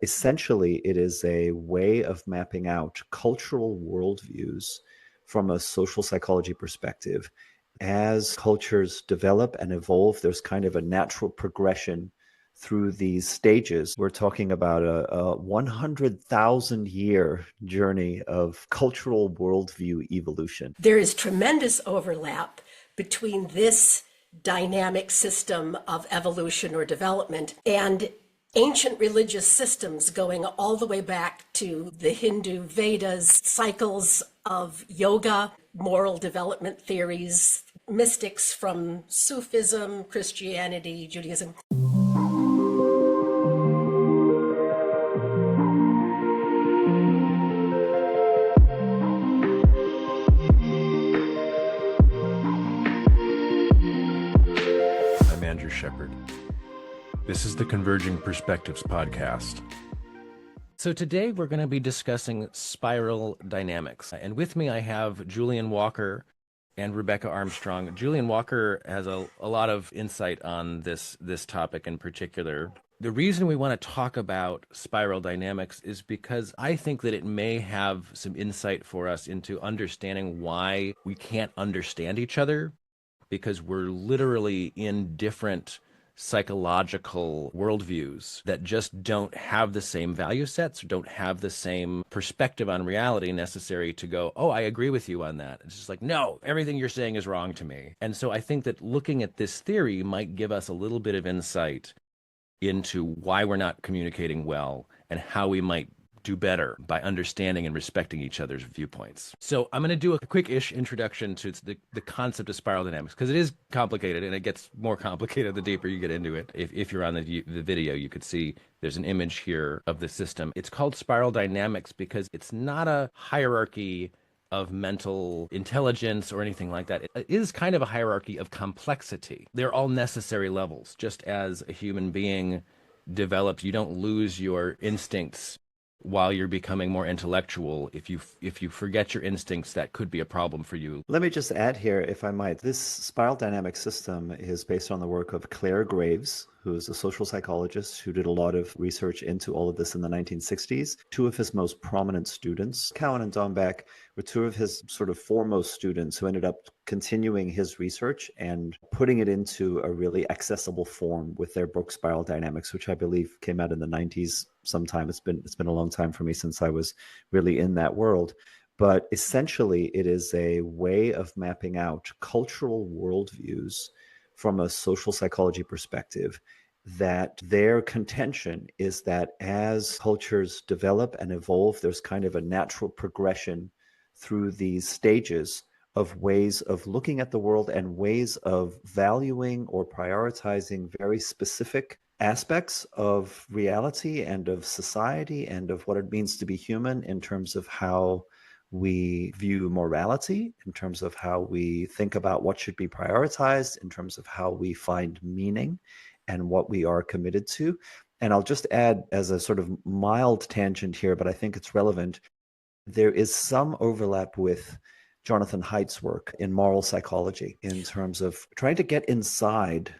Essentially, it is a way of mapping out cultural worldviews from a social psychology perspective. As cultures develop and evolve, there's kind of a natural progression through these stages. We're talking about a 100,000 year journey of cultural worldview evolution. There is tremendous overlap between this dynamic system of evolution or development and ancient religious systems going all the way back to the Hindu Vedas, cycles of yoga, moral development theories, mystics from Sufism, Christianity, Judaism. I'm Andrew Shepard. This is the Converging Perspectives podcast. So today we're going to be discussing spiral dynamics. And with me I have Julian Walker and Rebecca Armstrong. Julian Walker has a lot of insight on this topic in particular. The reason we want to talk about spiral dynamics is because I think that it may have some insight for us into understanding why we can't understand each other, because we're literally in different psychological worldviews that just don't have the same value sets, or don't have the same perspective on reality necessary to go, oh, I agree with you on that. It's just like, no, everything you're saying is wrong to me. And so I think that looking at this theory might give us a little bit of insight into why we're not communicating well and how we might do better by understanding and respecting each other's viewpoints. So I'm going to do a quick-ish introduction to the concept of spiral dynamics, because it is complicated and it gets more complicated the deeper you get into it. If you're on the video, you could see there's an image here of the system. It's called spiral dynamics because it's not a hierarchy of mental intelligence or anything like that. It is kind of a hierarchy of complexity. They're all necessary levels. Just as a human being develops, you don't lose your instincts while you're becoming more intellectual. If you forget your instincts, that could be a problem for you. Let me just add here, if I might. This spiral dynamic system is based on the work of Claire Graves, who is a social psychologist who did a lot of research into all of this in the 1960s. Two of his most prominent students, Cowan and Dombeck, were two of his sort of foremost students who ended up continuing his research and putting it into a really accessible form with their book Spiral Dynamics, which I believe came out in the 90s sometime. It's been a long time for me since I was really in that world. But essentially, it is a way of mapping out cultural worldviews from a social psychology perspective, that their contention is that as cultures develop and evolve, there's kind of a natural progression through these stages of ways of looking at the world and ways of valuing or prioritizing very specific aspects of reality and of society and of what it means to be human, in terms of how we view morality, in terms of how we think about what should be prioritized, in terms of how we find meaning and what we are committed to. And I'll just add, as a sort of mild tangent here, but I think it's relevant, there is some overlap with Jonathan Haidt's work in moral psychology, in terms of trying to get inside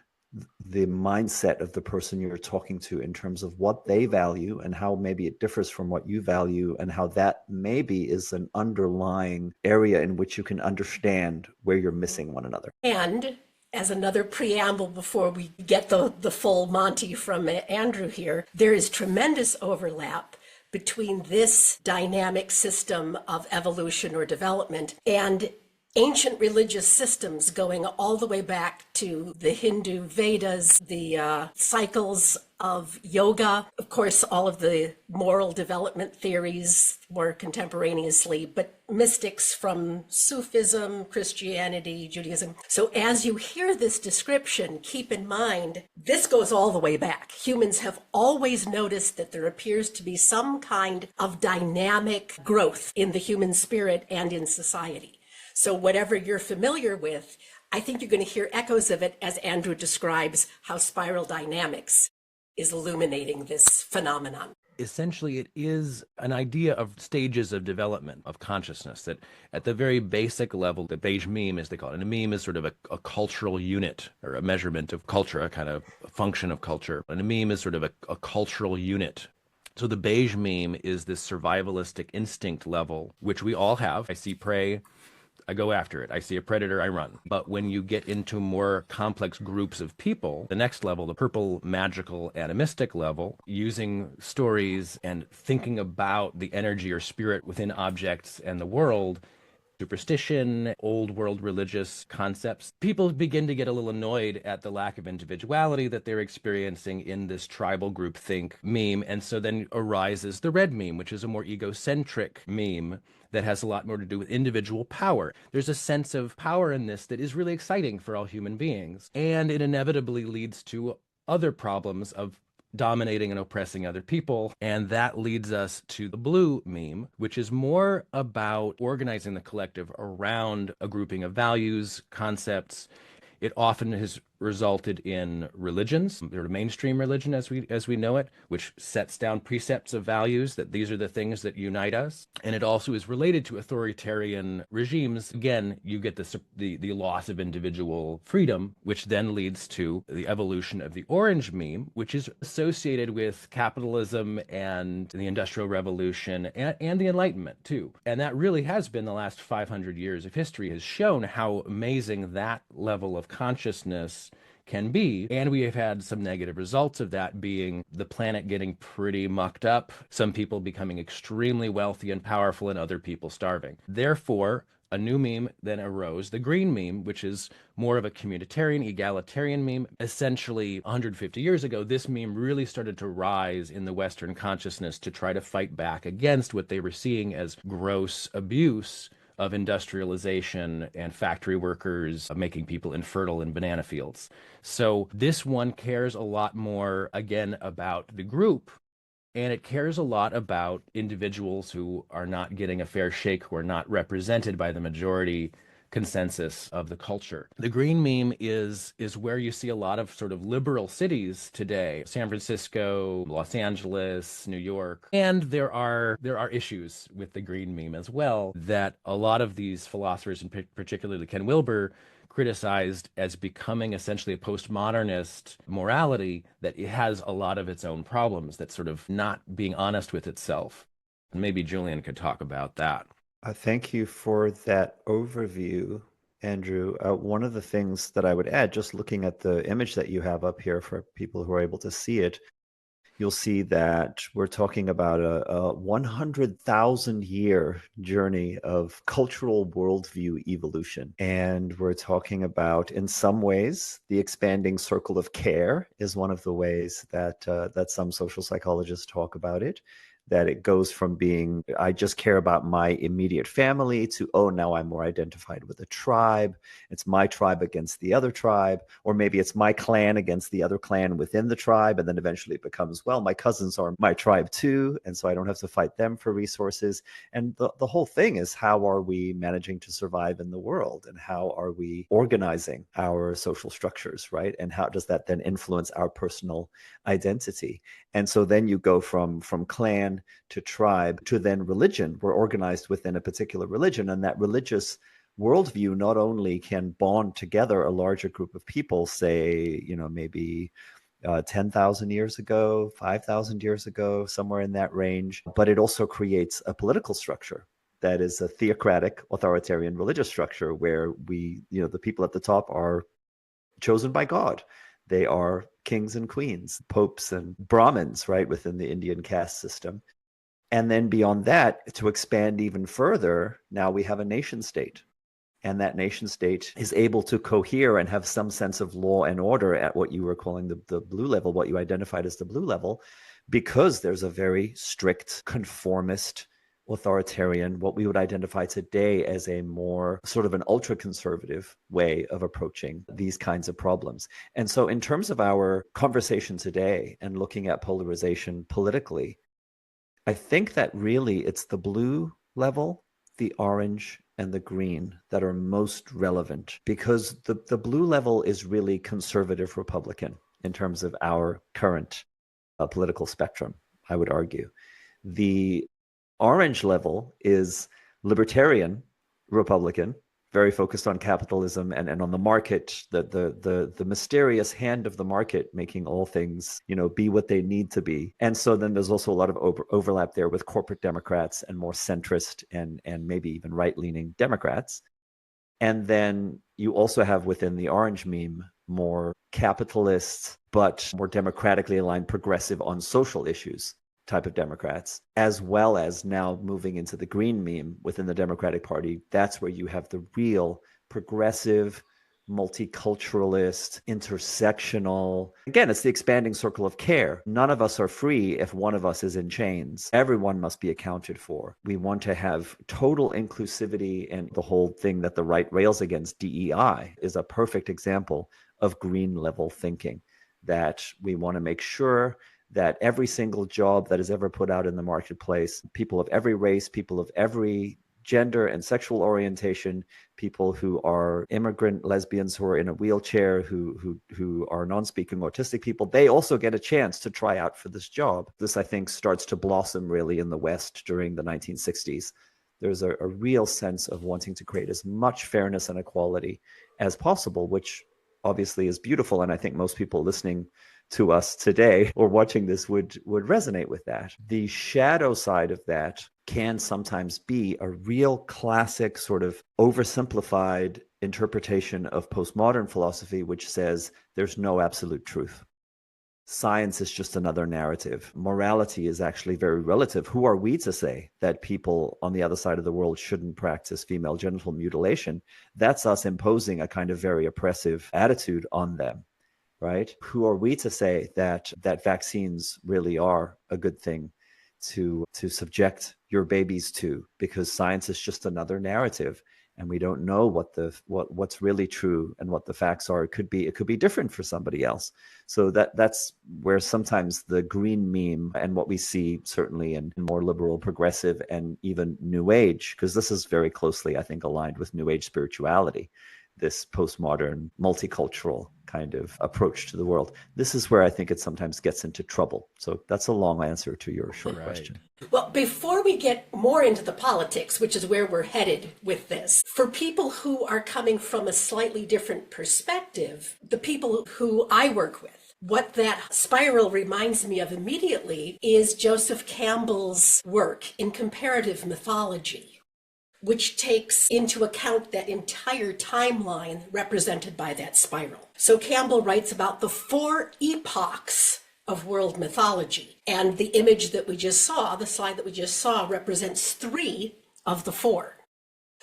the mindset of the person you're talking to, in terms of what they value and how maybe it differs from what you value, and how that maybe is an underlying area in which you can understand where you're missing one another. And as another preamble before we get the full Monty from Andrew here, there is tremendous overlap between this dynamic system of evolution or development and ancient religious systems going all the way back to the Hindu Vedas, the cycles of yoga, of course, all of the moral development theories more contemporaneously, but mystics from Sufism, Christianity, Judaism. So as you hear this description, keep in mind, this goes all the way back. Humans have always noticed that there appears to be some kind of dynamic growth in the human spirit and in society. So whatever you're familiar with, I think you're going to hear echoes of it as Andrew describes how spiral dynamics is illuminating this phenomenon. Essentially, it is an idea of stages of development of consciousness, that at the very basic level, the beige meme, as they call it, and a meme is sort of a cultural unit, or a measurement of culture, a kind of function of culture. And a meme is sort of a cultural unit So the beige meme is this survivalistic instinct level, which we all have. I see prey, I go after it. I see a predator, I run. But when you get into more complex groups of people, the next level, the purple magical animistic level, using stories and thinking about the energy or spirit within objects and the world, superstition, old world religious concepts. People begin to get a little annoyed at the lack of individuality that they're experiencing in this tribal group think meme. And so then arises the red meme, which is a more egocentric meme that has a lot more to do with individual power. There's a sense of power in this that is really exciting for all human beings. And it inevitably leads to other problems of dominating and oppressing other people. And that leads us to the blue meme, which is more about organizing the collective around a grouping of values, concepts. It often has resulted in religions, the mainstream religion as we know it, which sets down precepts of values that these are the things that unite us. And it also is related to authoritarian regimes. Again, you get the loss of individual freedom, which then leads to the evolution of the orange meme, which is associated with capitalism and the Industrial Revolution and the Enlightenment too. And that really has been the last 500 years of history has shown how amazing that level of consciousness can be. And we have had some negative results of that being the planet getting pretty mucked up, some people becoming extremely wealthy and powerful, and other people starving. Therefore, a new meme then arose, the green meme, which is more of a communitarian, egalitarian meme. Essentially, 150 years ago, this meme really started to rise in the Western consciousness to try to fight back against what they were seeing as gross abuse of industrialization and factory workers making people infertile in banana fields. So this one cares a lot more, again, about the group, and it cares a lot about individuals who are not getting a fair shake, who are not represented by the majority consensus of the culture. The green meme is where you see a lot of sort of liberal cities today, San Francisco, Los Angeles, New York. And there are issues with the green meme as well that a lot of these philosophers, and particularly Ken Wilber, criticized as becoming essentially a postmodernist morality, that it has a lot of its own problems, that's sort of not being honest with itself. And maybe Julian could talk about that. Thank you for that overview, Andrew. One of the things that I would add, just looking at the image that you have up here for people who are able to see it, you'll see that we're talking about a 100,000 year journey of cultural worldview evolution. And we're talking about, in some ways, the expanding circle of care is one of the ways that that some social psychologists talk about it. That it goes from being, I just care about my immediate family, to, oh, now I'm more identified with a tribe. It's my tribe against the other tribe, or maybe it's my clan against the other clan within the tribe. And then eventually it becomes, well, my cousins are my tribe too, and so I don't have to fight them for resources. And the whole thing is, how are we managing to survive in the world? And how are we organizing our social structures, right? And how does that then influence our personal identity? And so then you go from clan to tribe to then religion. We're organized within a particular religion, and that religious worldview not only can bond together a larger group of people, say, maybe 10,000 years ago, 5,000 years ago, somewhere in that range, but it also creates a political structure that is a theocratic, authoritarian religious structure where the people at the top are chosen by God. They are kings and queens, popes and Brahmins, right, within the Indian caste system. And then beyond that, to expand even further, now we have a nation state. And that nation state is able to cohere and have some sense of law and order at what you were calling the blue level, what you identified as the blue level, because there's a very strict, conformist, authoritarian, what we would identify today as a more sort of an ultra-conservative way of approaching these kinds of problems. And so in terms of our conversation today and looking at polarization politically, I think that really it's the blue level, the orange, and the green that are most relevant, because the blue level is really conservative Republican in terms of our current political spectrum, I would argue. The orange level is libertarian Republican, very focused on capitalism and on the market, the mysterious hand of the market making all things, be what they need to be. And so then there's also a lot of overlap there with corporate Democrats and more centrist and maybe even right-leaning Democrats. And then you also have within the orange meme more capitalist, but more democratically aligned, progressive on social issues type of Democrats, as well as now moving into the green meme within the Democratic Party. That's where you have the real progressive, multiculturalist, intersectional. Again, it's the expanding circle of care. None of us are free if one of us is in chains. Everyone must be accounted for. We want to have total inclusivity, and the whole thing that the right rails against, DEI, is a perfect example of green level thinking, that we want to make sure that every single job that is ever put out in the marketplace, people of every race, people of every gender and sexual orientation, people who are immigrant lesbians who are in a wheelchair, who are non-speaking autistic people, they also get a chance to try out for this job. This, I think, starts to blossom really in the West during the 1960s. There's a real sense of wanting to create as much fairness and equality as possible, which obviously is beautiful. And I think most people listening to us today or watching this would resonate with that. The shadow side of that can sometimes be a real classic sort of oversimplified interpretation of postmodern philosophy, which says there's no absolute truth. Science is just another narrative. Morality is actually very relative. Who are we to say that people on the other side of the world shouldn't practice female genital mutilation? That's us imposing a kind of very oppressive attitude on them. Right? Who are we to say that vaccines really are a good thing to subject your babies to? Because science is just another narrative, and we don't know what's really true and what the facts are. It could be different for somebody else. So that's where sometimes the green meme and what we see certainly in more liberal, progressive, and even New Age, because this is very closely, I think, aligned with New Age spirituality, this postmodern, multicultural kind of approach to the world. This is where I think it sometimes gets into trouble. So that's a long answer to your short question. Well, before we get more into the politics, which is where we're headed with this, for people who are coming from a slightly different perspective, the people who I work with, what that spiral reminds me of immediately is Joseph Campbell's work in comparative mythology, which takes into account that entire timeline represented by that spiral. So Campbell writes about the 4 epochs of world mythology. And the image that we just saw, the slide that we just saw, represents 3 of the 4.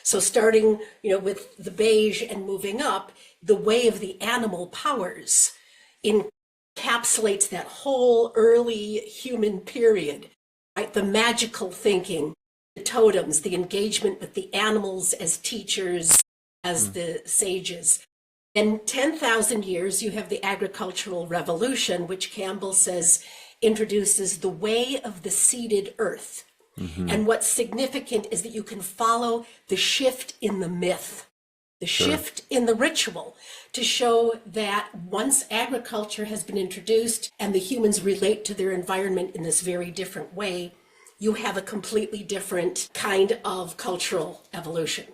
So starting, with the beige and moving up, the way of the animal powers encapsulates that whole early human period, right? The magical thinking, the totems, the engagement with the animals as teachers, as the sages. In 10,000 years, you have the agricultural revolution, which Campbell says introduces the way of the seeded earth. Mm-hmm. And what's significant is that you can follow the shift in the myth, the shift in the ritual, to show that once agriculture has been introduced and the humans relate to their environment in this very different way, you have a completely different kind of cultural evolution.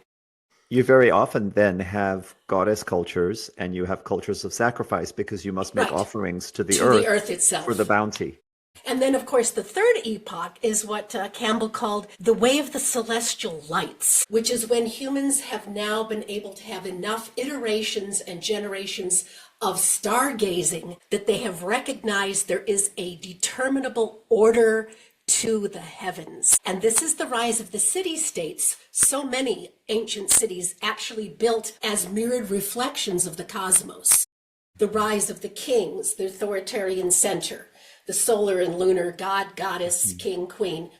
You very often then have goddess cultures and you have cultures of sacrifice because you must make offerings to the earth itself for the bounty. And then, of course, the third epoch is what Campbell called the way of the celestial lights, which is when humans have now been able to have enough iterations and generations of stargazing that they have recognized there is a determinable order to the heavens. And this is the rise of the city-states. So many ancient cities actually built as mirrored reflections of the cosmos. The rise of the kings, the authoritarian center, the solar and lunar god, goddess, king, queen.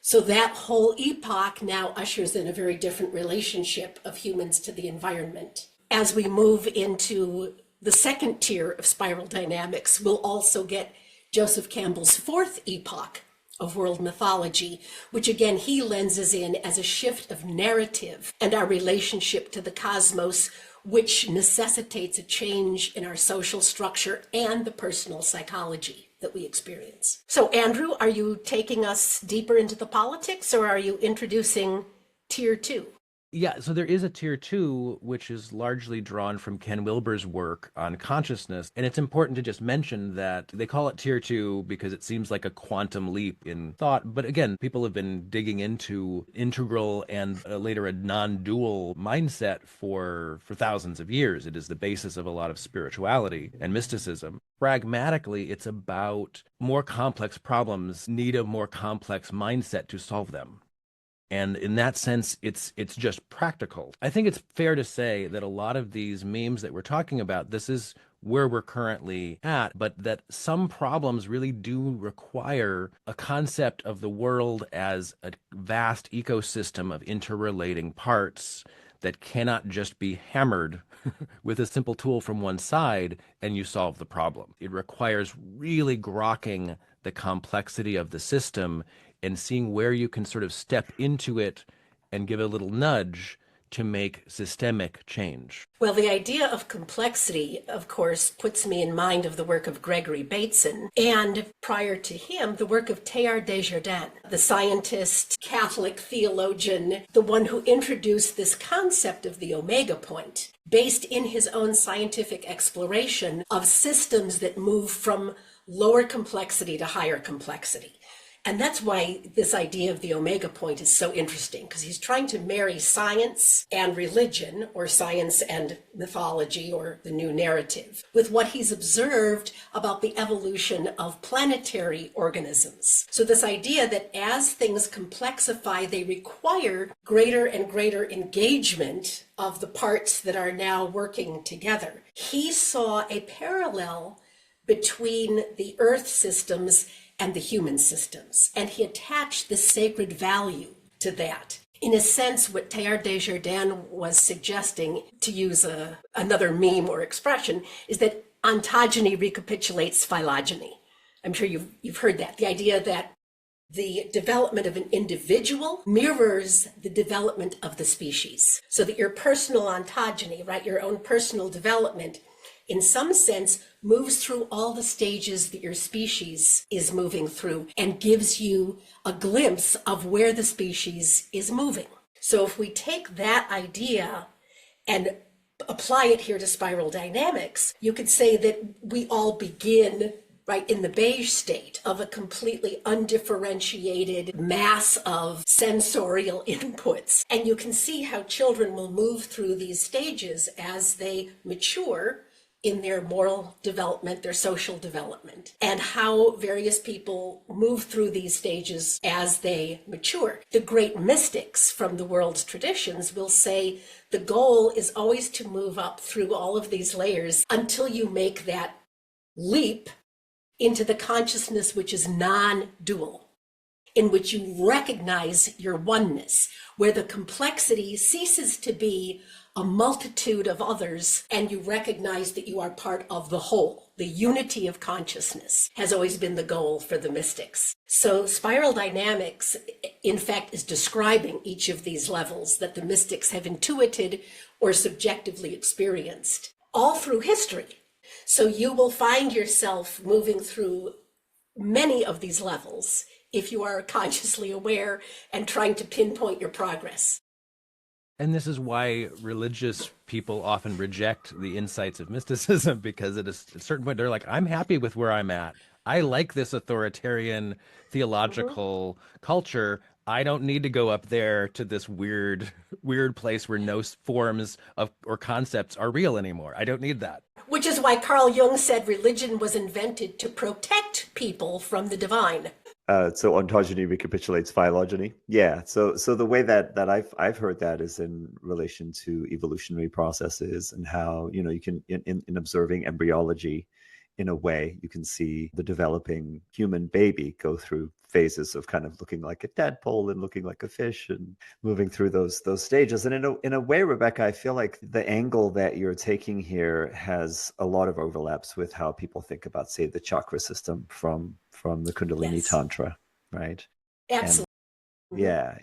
So that whole epoch now ushers in a very different relationship of humans to the environment. As we move into the second tier of spiral dynamics, we'll also get Joseph Campbell's fourth epoch of world mythology, which again he lenses in as a shift of narrative and our relationship to the cosmos, which necessitates a change in our social structure and the personal psychology that we experience. So Andrew, are you taking us deeper into the politics, or are you introducing tier 2? Yeah, so there is a tier two, which is largely drawn from Ken Wilber's work on consciousness. And it's important to just mention that they call it tier two because it seems like a quantum leap in thought. But again, people have been digging into integral and later a non-dual mindset for thousands of years. It is the basis of a lot of spirituality and mysticism. Pragmatically, it's about more complex problems need a more complex mindset to solve them. And in that sense, it's just practical. I think it's fair to say that a lot of these memes that we're talking about, this is where we're currently at, but that some problems really do require a concept of the world as a vast ecosystem of interrelating parts that cannot just be hammered with a simple tool from one side and you solve the problem. It requires really grokking the complexity of the system and seeing where you can sort of step into it and give a little nudge to make systemic change. Well, the idea of complexity, of course, puts me in mind of the work of Gregory Bateson, and prior to him, the work of Teilhard de Chardin, the scientist, Catholic theologian, the one who introduced this concept of the omega point, based in his own scientific exploration of systems that move from lower complexity to higher complexity. And that's why this idea of the omega point is so interesting, because he's trying to marry science and religion, or science and mythology, or the new narrative, with what he's observed about the evolution of planetary organisms. So this idea that as things complexify, they require greater and greater engagement of the parts that are now working together. He saw a parallel between the Earth systems and the human systems. And he attached this sacred value to that. In a sense, what Teilhard de Chardin was suggesting, to use another meme or expression, is that ontogeny recapitulates phylogeny. I'm sure you've heard that. The idea that the development of an individual mirrors the development of the species. So that your personal ontogeny, right, your own personal development, in some sense, moves through all the stages that your species is moving through and gives you a glimpse of where the species is moving. So if we take that idea and apply it here to spiral dynamics, you could say that we all begin right in the beige state of a completely undifferentiated mass of sensorial inputs. And you can see how children will move through these stages as they mature in their moral development, their social development, and how various people move through these stages as they mature. The great mystics from the world's traditions will say the goal is always to move up through all of these layers until you make that leap into the consciousness which is non-dual, in which you recognize your oneness, where the complexity ceases to be a multitude of others, and you recognize that you are part of the whole. The unity of consciousness has always been the goal for the mystics. So spiral dynamics, in fact, is describing each of these levels that the mystics have intuited or subjectively experienced, all through history. So you will find yourself moving through many of these levels if you are consciously aware and trying to pinpoint your progress. And this is why religious people often reject the insights of mysticism, because at a certain point, they're like, I'm happy with where I'm at. I like this authoritarian theological culture. I don't need to go up there to this weird place where no forms of or concepts are real anymore. I don't need that. Which is why Carl Jung said religion was invented to protect people from the divine. So ontogeny recapitulates phylogeny. Yeah. So the way that I've heard that is in relation to evolutionary processes, and how, you know, you can in observing embryology, in a way, you can see the developing human baby go through phases of kind of looking like a tadpole and looking like a fish and moving through those stages. And in a way, Rebecca, I feel like the angle that you're taking here has a lot of overlaps with how people think about, say, the chakra system from the Kundalini Yes. Tantra, right? And Absolutely.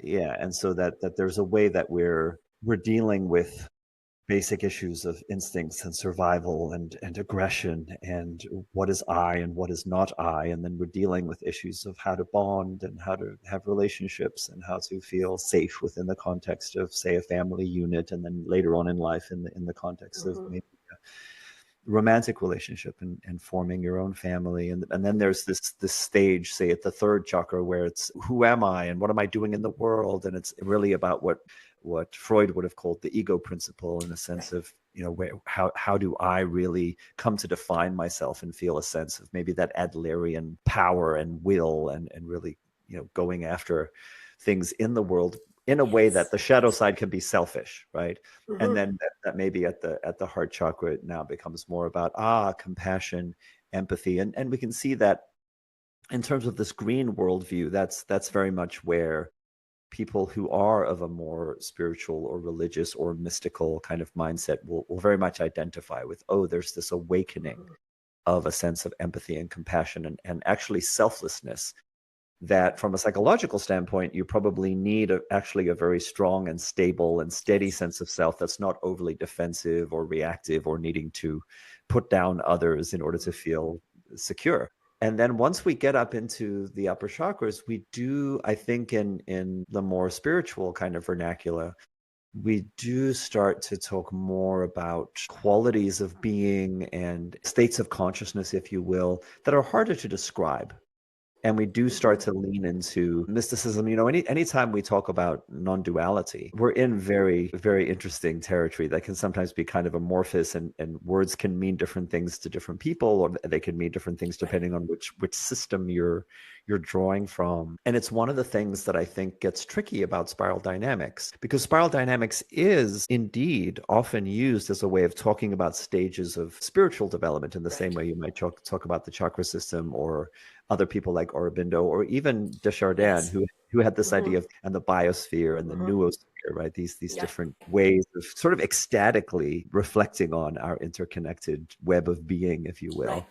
yeah, and so that there's a way that we're dealing with basic issues of instincts and survival and aggression and what is I and what is not I. And then we're dealing with issues of how to bond and how to have relationships and how to feel safe within the context of, say, a family unit, and then later on in life in the context of maybe romantic relationship and forming your own family. And then there's this stage, say at the third chakra, where it's who am I and what am I doing in the world? And it's really about what Freud would have called the ego principle, in a sense of, how do I really come to define myself and feel a sense of maybe that Adlerian power and will and really, going after things in the world in a way that the shadow side can be selfish, right? And then that maybe at the heart chakra it now becomes more about compassion, empathy, and we can see that in terms of this green worldview, that's very much where people who are of a more spiritual or religious or mystical kind of mindset will very much identify with, there's this awakening of a sense of empathy and compassion and actually selflessness, that from a psychological standpoint, you probably need actually a very strong and stable and steady sense of self that's not overly defensive or reactive or needing to put down others in order to feel secure. And then once we get up into the upper chakras, we do, I think in the more spiritual kind of vernacular, we do start to talk more about qualities of being and states of consciousness, if you will, that are harder to describe. And we do start to lean into mysticism. Anytime we talk about non-duality, we're in very, very interesting territory that can sometimes be kind of amorphous, and words can mean different things to different people, or they can mean different things depending on which system you're drawing from. And it's one of the things that I think gets tricky about spiral dynamics, because spiral dynamics is indeed often used as a way of talking about stages of spiritual development in the same way you might talk about the chakra system, or other people like Aurobindo, or even Desjardins, who had this idea of and the biosphere and the noosphere, right? These different ways of sort of ecstatically reflecting on our interconnected web of being, if you will. Right.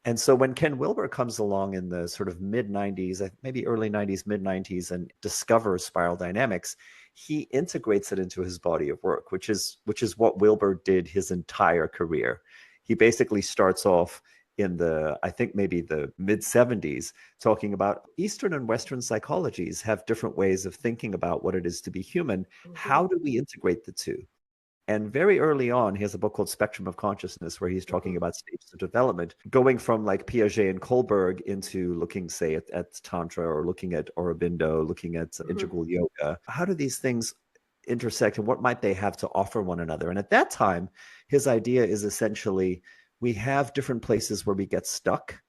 And so when Ken Wilber comes along in the sort of mid 90s, maybe early 90s, mid 90s, and discovers spiral dynamics, he integrates it into his body of work, which is what Wilber did his entire career. He basically starts off in I think maybe the mid 70s, talking about Eastern and Western psychologies have different ways of thinking about what it is to be human. How do we integrate the two? And very early on, he has a book called Spectrum of Consciousness, where he's talking about stages of development, going from like Piaget and Kohlberg into looking, say, at Tantra, or looking at Aurobindo, looking at integral yoga. How do these things intersect, and what might they have to offer one another? And at that time, his idea is essentially, we have different places where we get stuck.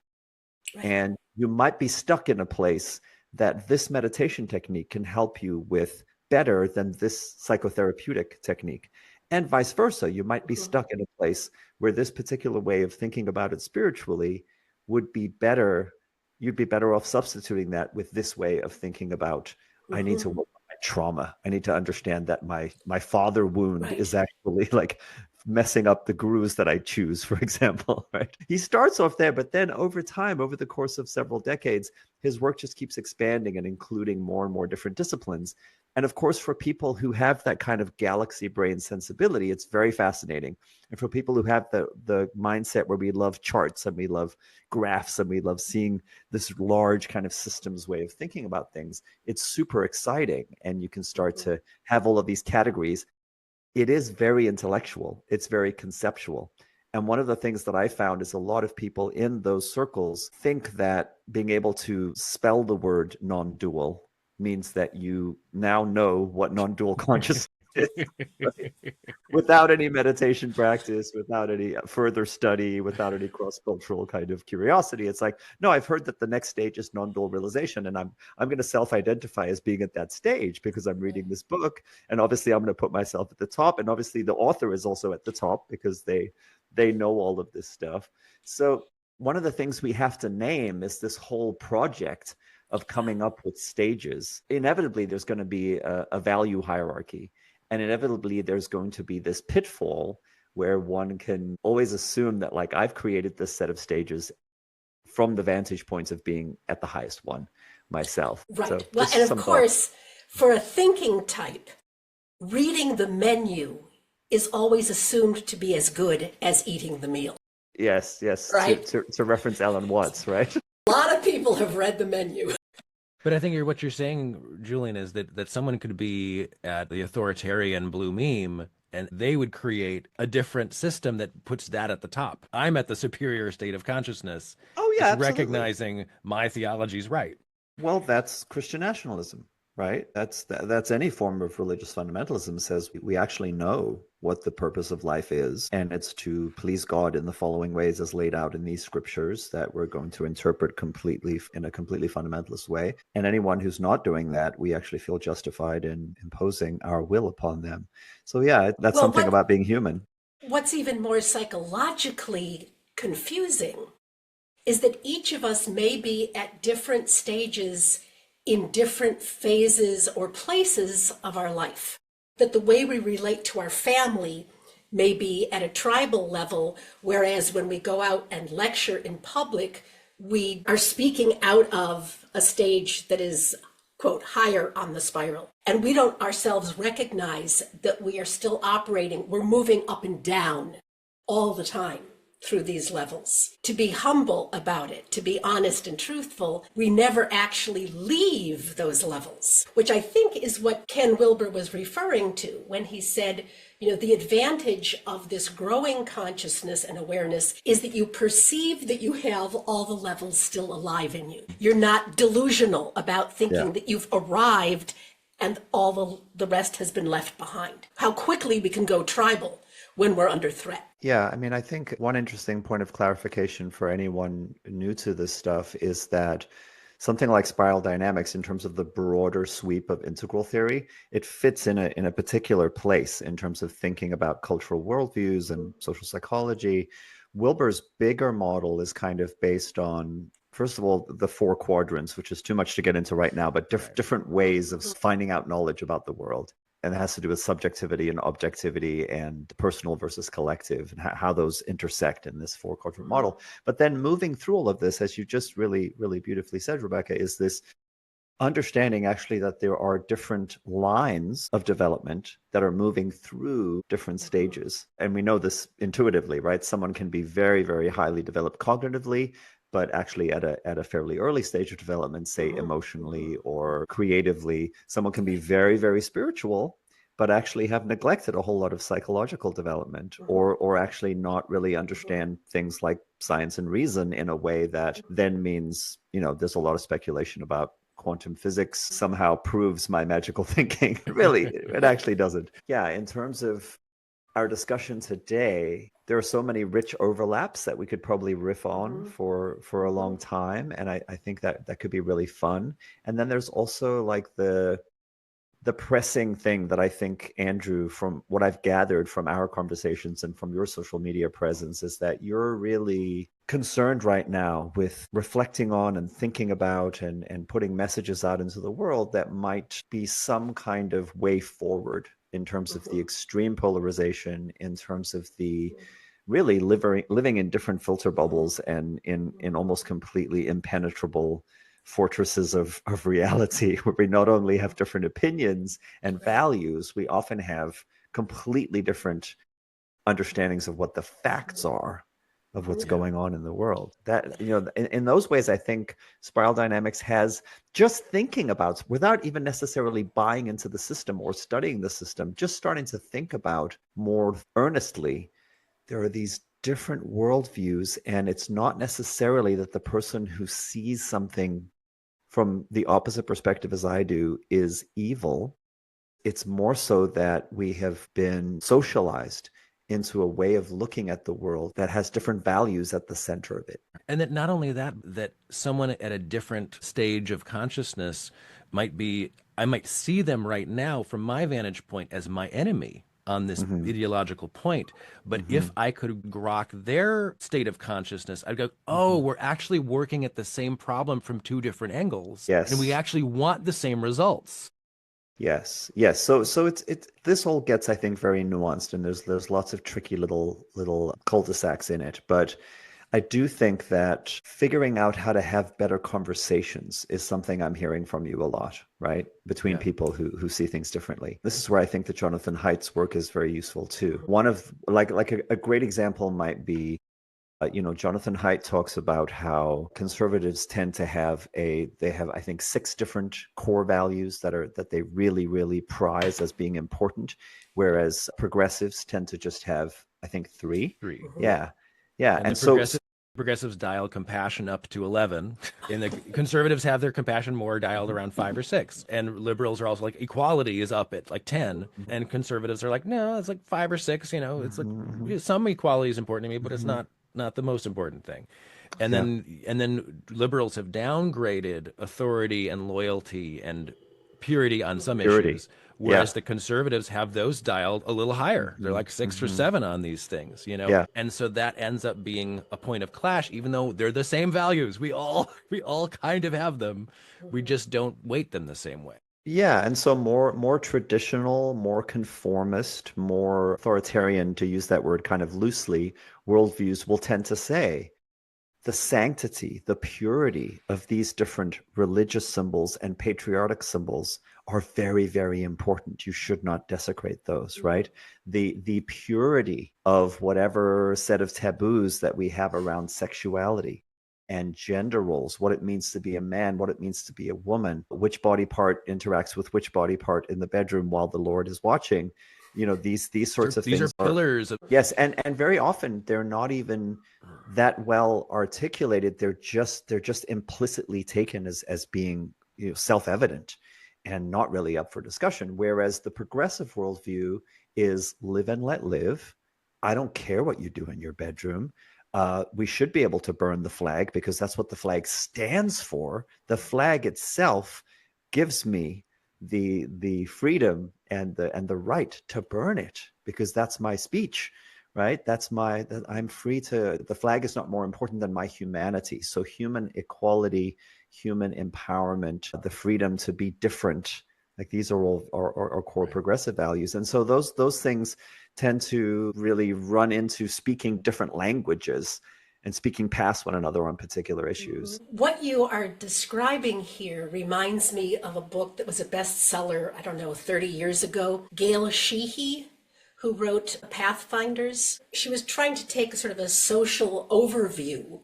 Right. And you might be stuck in a place that this meditation technique can help you with better than this psychotherapeutic technique. And vice versa. You might be stuck in a place where this particular way of thinking about it spiritually would be better. You'd be better off substituting that with this way of thinking about, I need to work on my trauma. I need to understand that my father wound is actually like messing up the gurus that I choose, for example, right? He starts off there, but then over time, over the course of several decades, his work just keeps expanding and including more and more different disciplines. And of course, for people who have that kind of galaxy brain sensibility, it's very fascinating. And for people who have the mindset where we love charts and we love graphs and we love seeing this large kind of systems way of thinking about things, it's super exciting. And you can start to have all of these categories. It is very intellectual. It's very conceptual. And one of the things that I found is a lot of people in those circles think that being able to spell the word non-dual means that you now know what non-dual consciousness is, right? Without any meditation practice, without any further study, without any cross-cultural kind of curiosity. It's like, no, I've heard that the next stage is non-dual realization, and I'm going to self-identify as being at that stage because I'm reading this book, and obviously I'm going to put myself at the top, and obviously the author is also at the top because they know all of this stuff. So one of the things we have to name is this whole project of coming up with stages. Inevitably, there's going to be a value hierarchy. And inevitably, there's going to be this pitfall where one can always assume that, like, I've created this set of stages from the vantage points of being at the highest one myself. Right. So and of course, for a thinking type, reading the menu is always assumed to be as good as eating the meal, Yes, yes, right? to reference Alan Watts, right? A lot of people have read the menu. But I think what you're saying, Julian, is that someone could be at the authoritarian blue meme and they would create a different system that puts that at the top. I'm at the superior state of consciousness, Oh yeah, just absolutely. recognizing my theology's right. Well, that's Christian nationalism, right? That's any form of religious fundamentalism says we actually know what the purpose of life is, and it's to please God in the following ways as laid out in these scriptures that we're going to interpret completely in a completely fundamentalist way. And anyone who's not doing that, we actually feel justified in imposing our will upon them. So yeah, that's Well, something about being human. what's even more psychologically confusing is that each of us may be at different stages in different phases or places of our life. That the way we relate to our family may be at a tribal level, whereas when we go out and lecture in public, we are speaking out of a stage that is, quote, higher on the spiral. And we don't ourselves recognize that we are still operating, we're moving up and down all the time through these levels. To be humble about it, to be honest and truthful, we never actually leave those levels, which I think is what Ken Wilber was referring to when he said, you know, the advantage of this growing consciousness and awareness is that you perceive that you have all the levels still alive in you. You're not delusional about thinking that you've arrived and all the rest has been left behind. How quickly we can go tribal when we're under threat. Yeah, I mean, I think one interesting point of clarification for anyone new to this stuff is that something like spiral dynamics, in terms of the broader sweep of integral theory, it fits in a particular place in terms of thinking about cultural worldviews and social psychology. Wilber's bigger model is kind of based on, first of all, the four quadrants, which is too much to get into right now, but different ways of finding out knowledge about the world. And it has to do with subjectivity and objectivity and personal versus collective and how those intersect in this four quadrant model. But then moving through all of this, as you just really, really beautifully said, Rebecca, is this understanding actually that there are different lines of development that are moving through different stages. And we know this intuitively, right? Someone can be very, very highly developed cognitively, but actually at a fairly early stage of development, say emotionally or creatively. Someone can be very, very spiritual, but actually have neglected a whole lot of psychological development, or actually not really understand things like science and reason in a way that then means, you know, there's a lot of speculation about quantum physics somehow proves my magical thinking. Really, it actually doesn't. Yeah, in terms of our discussion today, there are so many rich overlaps that we could probably riff on for a long time. And I think that could be really fun. And then there's also like the pressing thing that I think, Andrew, from what I've gathered from our conversations and from your social media presence, is that you're really concerned right now with reflecting on and thinking about and putting messages out into the world that might be some kind of way forward in terms of the extreme polarization, in terms of the really living in different filter bubbles and in almost completely impenetrable fortresses of reality, where we not only have different opinions and values, we often have completely different understandings of what the facts are of what's going on in the world. That, you know, in those ways, I think spiral dynamics has, just thinking about, without even necessarily buying into the system or studying the system, just starting to think about more earnestly, there are these different worldviews, and it's not necessarily that the person who sees something from the opposite perspective as I do is evil. It's more so that we have been socialized into a way of looking at the world that has different values at the center of it. And that not only that, that someone at a different stage of consciousness might be, I might see them right now from my vantage point as my enemy on this ideological point. But if I could grok their state of consciousness, I'd go, oh, we're actually working at the same problem from two different angles. Yes. And we actually want the same results. Yes. So it's this all gets, I think, very nuanced, and there's lots of tricky little cul-de-sacs in it. But I do think that figuring out how to have better conversations is something I'm hearing from you a lot, right? Between Yeah. people who see things differently. This is where I think that Jonathan Haidt's work is very useful too. One of like a great example might be Jonathan Haidt talks about how conservatives tend to have they have, I think, 6 different core values that they really, really prize as being important, whereas progressives tend to just have, I think, 3. Three. Yeah. Yeah. And the And so, progressives dial compassion up to 11, and the conservatives have their compassion more dialed around 5 or 6, and liberals are also like equality is up at like 10, and conservatives are like, no, it's like 5 or 6. It's like some equality is important to me, but it's not the most important thing. And yeah, then liberals have downgraded authority and loyalty and purity on some purity. issues, Yeah. whereas the conservatives have those dialed a little higher. They're like 6 or 7 on these things, Yeah. and so that ends up being a point of clash, even though they're the same values. We all kind of have them. We just don't weight them the same way. Yeah, and so more traditional, more conformist, more authoritarian, to use that word kind of loosely, worldviews will tend to say the sanctity, the purity of these different religious symbols and patriotic symbols are very, very important. You should not desecrate those, right? The purity of whatever set of taboos that we have around sexuality and gender roles, what it means to be a man, what it means to be a woman, which body part interacts with which body part in the bedroom while the Lord is watching. These sorts of These are things are, pillars of. yes, and very often they're not even that well articulated. They're just implicitly taken as being self-evident and not really up for discussion. Whereas the progressive worldview is live and let live. I don't care what you do in your bedroom. We should be able to burn the flag because that's what the flag stands for. The flag itself gives me the freedom and the right to burn it because that's my speech, right? I'm free to. The flag is not more important than my humanity. So human equality, human empowerment, the freedom to be different, like these are all our core progressive values. And so those things tend to really run into speaking different languages and speaking past one another on particular issues. What you are describing here reminds me of a book that was a bestseller, I don't know, 30 years ago. Gail Sheehy, who wrote Pathfinders, she was trying to take sort of a social overview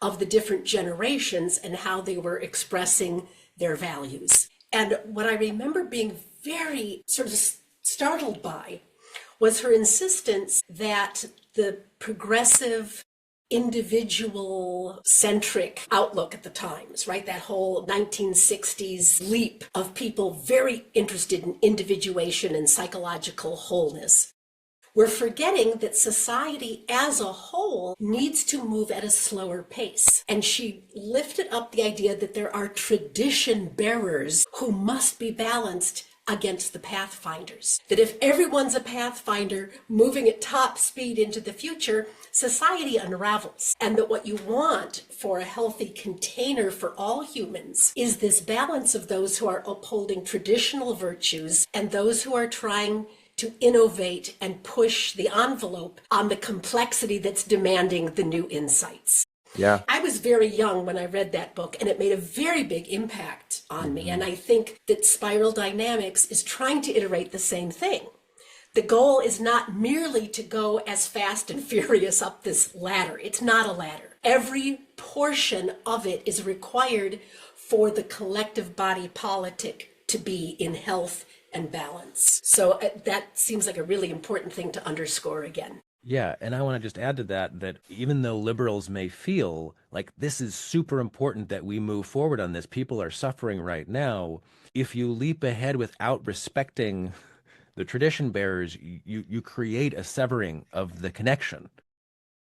of the different generations and how they were expressing their values. And what I remember being very sort of startled by was her insistence that the progressive individual centric outlook at the times, right? That whole 1960s leap of people very interested in individuation and psychological wholeness. We're forgetting that society as a whole needs to move at a slower pace. And she lifted up the idea that there are tradition bearers who must be balanced against the pathfinders. That if everyone's a pathfinder moving at top speed into the future, society unravels. And that what you want for a healthy container for all humans is this balance of those who are upholding traditional virtues and those who are trying to innovate and push the envelope on the complexity that's demanding the new insights. Yeah. I was very young when I read that book, and it made a very big impact on me. And I think that Spiral Dynamics is trying to iterate the same thing. The goal is not merely to go as fast and furious up this ladder. It's not a ladder. Every portion of it is required for the collective body politic to be in health and balance. So that seems like a really important thing to underscore again. Yeah, and I want to just add to that even though liberals may feel like this is super important that we move forward on this, people are suffering right now. If you leap ahead without respecting the tradition bearers, you create a severing of the connection.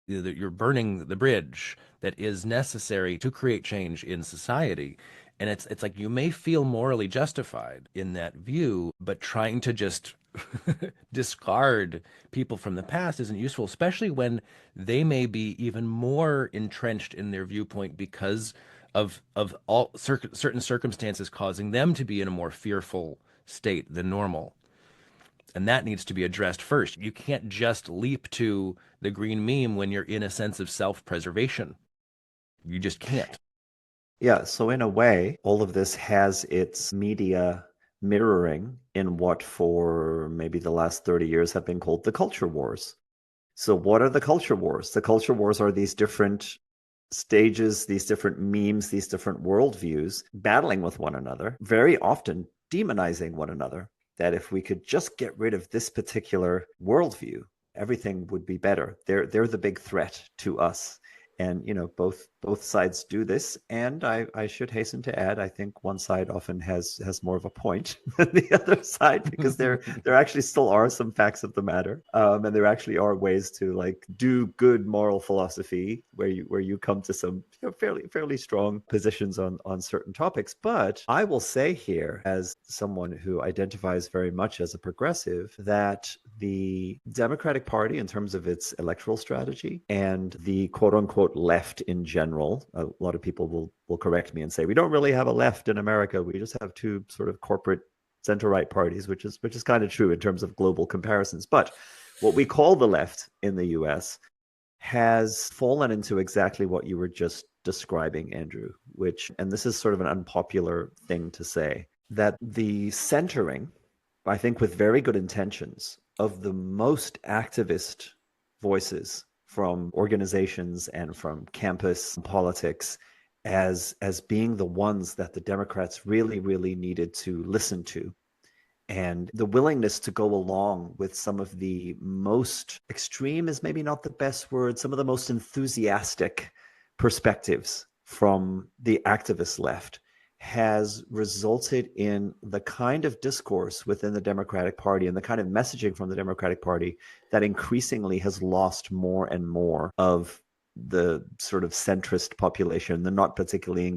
You're burning the bridge that is necessary to create change in society. And it's like you may feel morally justified in that view, but trying to just discard people from the past isn't useful, especially when they may be even more entrenched in their viewpoint because of all certain circumstances causing them to be in a more fearful state than normal. And that needs to be addressed first. You can't just leap to the green meme when you're in a sense of self-preservation. You just can't. Yeah, so in a way, all of this has its media mirroring in what for maybe the last 30 years have been called the culture wars. So what are the culture wars? The culture wars are these different stages, these different memes, these different worldviews battling with one another, very often demonizing one another. That if we could just get rid of this particular worldview, everything would be better. They're the big threat to us. And both sides do this, and I should hasten to add, I think one side often has more of a point than the other side, because there actually still are some facts of the matter, and there actually are ways to like do good moral philosophy where you come to some fairly strong positions on certain topics. But I will say here, as someone who identifies very much as a progressive, that the Democratic Party, in terms of its electoral strategy, and the quote unquote left in general, a lot of people will correct me and say we don't really have a left in America. We just have two sort of corporate center-right parties, which is kind of true in terms of global comparisons. But what we call the left in the US has fallen into exactly what you were just describing, Andrew, and this is sort of an unpopular thing to say, that the centering, I think with very good intentions, of the most activist voices from organizations and from campus politics as being the ones that the Democrats really needed to listen to. And the willingness to go along with some of the most extreme is maybe not the best word, some of the most enthusiastic perspectives from the activist left has resulted in the kind of discourse within the Democratic Party and the kind of messaging from the Democratic Party that increasingly has lost more and more of the sort of centrist population, the not particularly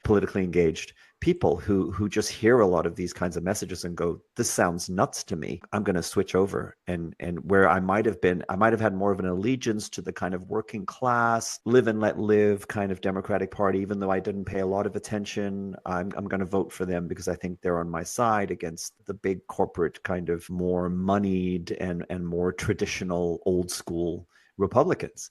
politically engaged people who just hear a lot of these kinds of messages and go, this sounds nuts to me. I'm going to switch over. And where I might have had more of an allegiance to the kind of working class, live and let live kind of Democratic Party, even though I didn't pay a lot of attention, I'm going to vote for them because I think they're on my side against the big corporate kind of more moneyed and more traditional old school Republicans.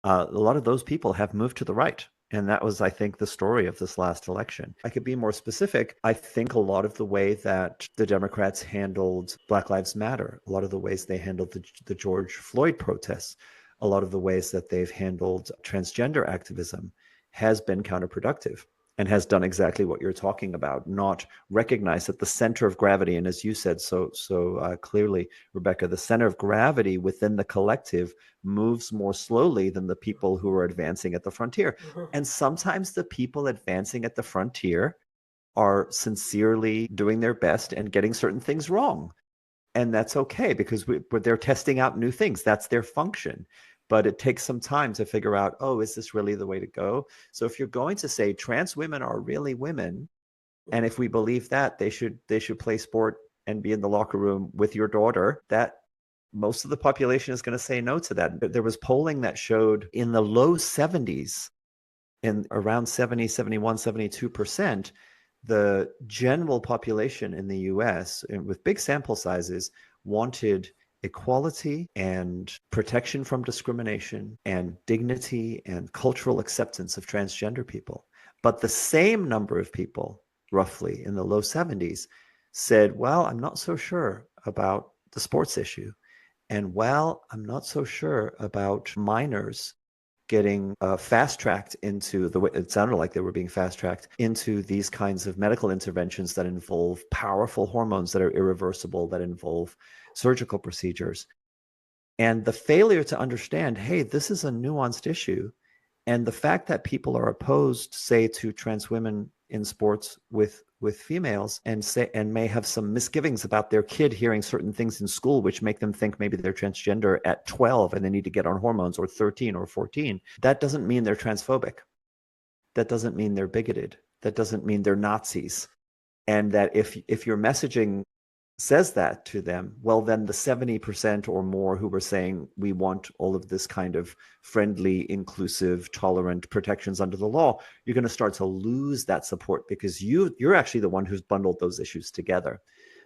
A lot of those people have moved to the right. And that was, I think, the story of this last election. I could be more specific. I think a lot of the way that the Democrats handled Black Lives Matter, a lot of the ways they handled the George Floyd protests, a lot of the ways that they've handled transgender activism has been counterproductive and has done exactly what you're talking about, not recognize that the center of gravity, and as you said so clearly, Rebecca, the center of gravity within the collective moves more slowly than the people who are advancing at the frontier. Mm-hmm. And sometimes the people advancing at the frontier are sincerely doing their best and getting certain things wrong. And that's okay, because they're testing out new things. That's their function. But it takes some time to figure out, oh, is this really the way to go? So if you're going to say trans women are really women, and if we believe that they should play sport and be in the locker room with your daughter, that most of the population is going to say no to that. There was polling that showed in the low 70s, in around 70, 71, 72%, the general population in the US, with big sample sizes, wanted equality and protection from discrimination and dignity and cultural acceptance of transgender people. But the same number of people, roughly in the low 70s, said, well, I'm not so sure about the sports issue. And well, I'm not so sure about minors getting fast-tracked into the way it sounded like they were being fast-tracked into these kinds of medical interventions that involve powerful hormones that are irreversible, that involve surgical procedures. And the failure to understand, hey, this is a nuanced issue. And the fact that people are opposed, say, to trans women in sports with females and may have some misgivings about their kid hearing certain things in school, which make them think maybe they're transgender at 12 and they need to get on hormones, or 13 or 14. That doesn't mean they're transphobic. That doesn't mean they're bigoted. That doesn't mean they're Nazis. And that if your messaging says that to them, well, then the 70% or more who were saying we want all of this kind of friendly, inclusive, tolerant protections under the law, you're going to start to lose that support, because you're actually the one who's bundled those issues together.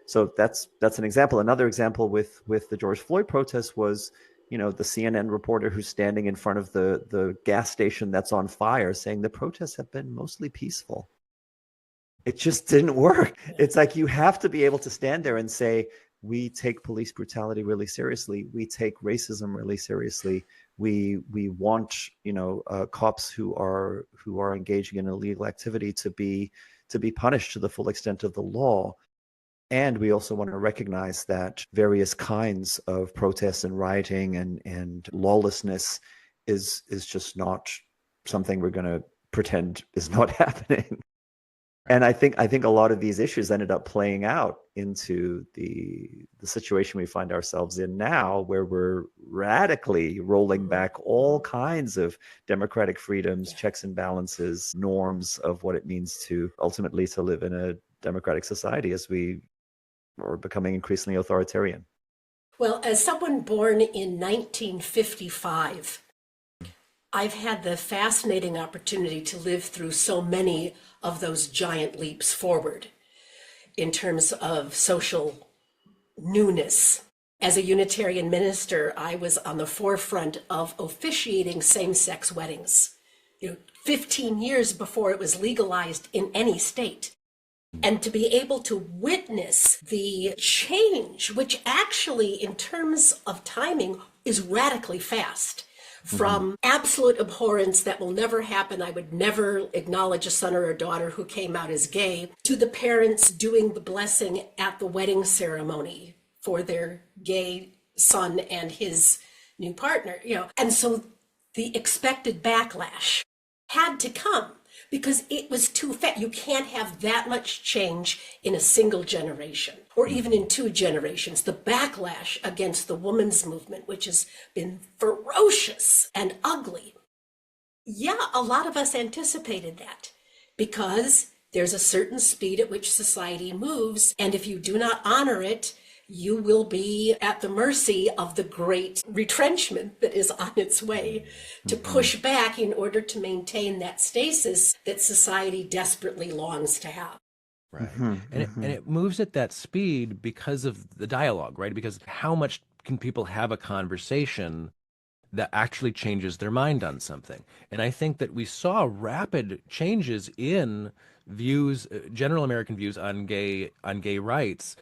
So that's an example. Another example with the George Floyd protests was, the CNN reporter who's standing in front of the gas station that's on fire saying the protests have been mostly peaceful. It just didn't work. It's like you have to be able to stand there and say, we take police brutality really seriously. We take racism really seriously. We want cops who are engaging in illegal activity to be punished to the full extent of the law. And we also want to recognize that various kinds of protests and rioting and lawlessness is just not something we're going to pretend is not happening. And I think a lot of these issues ended up playing out into the situation we find ourselves in now, where we're radically rolling back all kinds of democratic freedoms, checks and balances, norms of what it means to ultimately to live in a democratic society as we are becoming increasingly authoritarian. Well, as someone born in 1955, I've had the fascinating opportunity to live through so many of those giant leaps forward in terms of social newness. As a Unitarian minister, I was on the forefront of officiating same-sex weddings, 15 years before it was legalized in any state. And to be able to witness the change, which actually, in terms of timing, is radically fast. From absolute abhorrence that will never happen, I would never acknowledge a son or a daughter who came out as gay, to the parents doing the blessing at the wedding ceremony for their gay son and his new partner, And so the expected backlash had to come because it was too fast. You can't have that much change in a single generation or even in 2 generations. The backlash against the women's movement, which has been ferocious and ugly. Yeah, a lot of us anticipated that because there's a certain speed at which society moves. And if you do not honor it, you will be at the mercy of the great retrenchment that is on its way to push back in order to maintain that stasis that society desperately longs to have. Right. And it moves at that speed because of the dialogue, right? Because how much can people have a conversation that actually changes their mind on something? And I think that we saw rapid changes in views, general American views on gay rights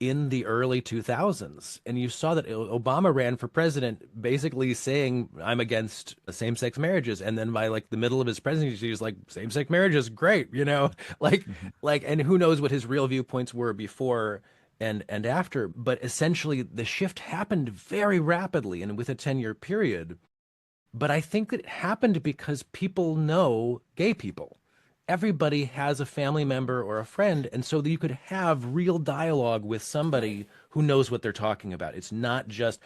in the early 2000s. And you saw that Obama ran for president basically saying, I'm against same-sex marriages. And then by like the middle of his presidency, he was like, same-sex marriage is great, and who knows what his real viewpoints were before and after. But essentially the shift happened very rapidly and with a 10-year period. But I think that it happened because people know gay people. Everybody has a family member or a friend, and so that you could have real dialogue with somebody who knows what they're talking about. It's not just,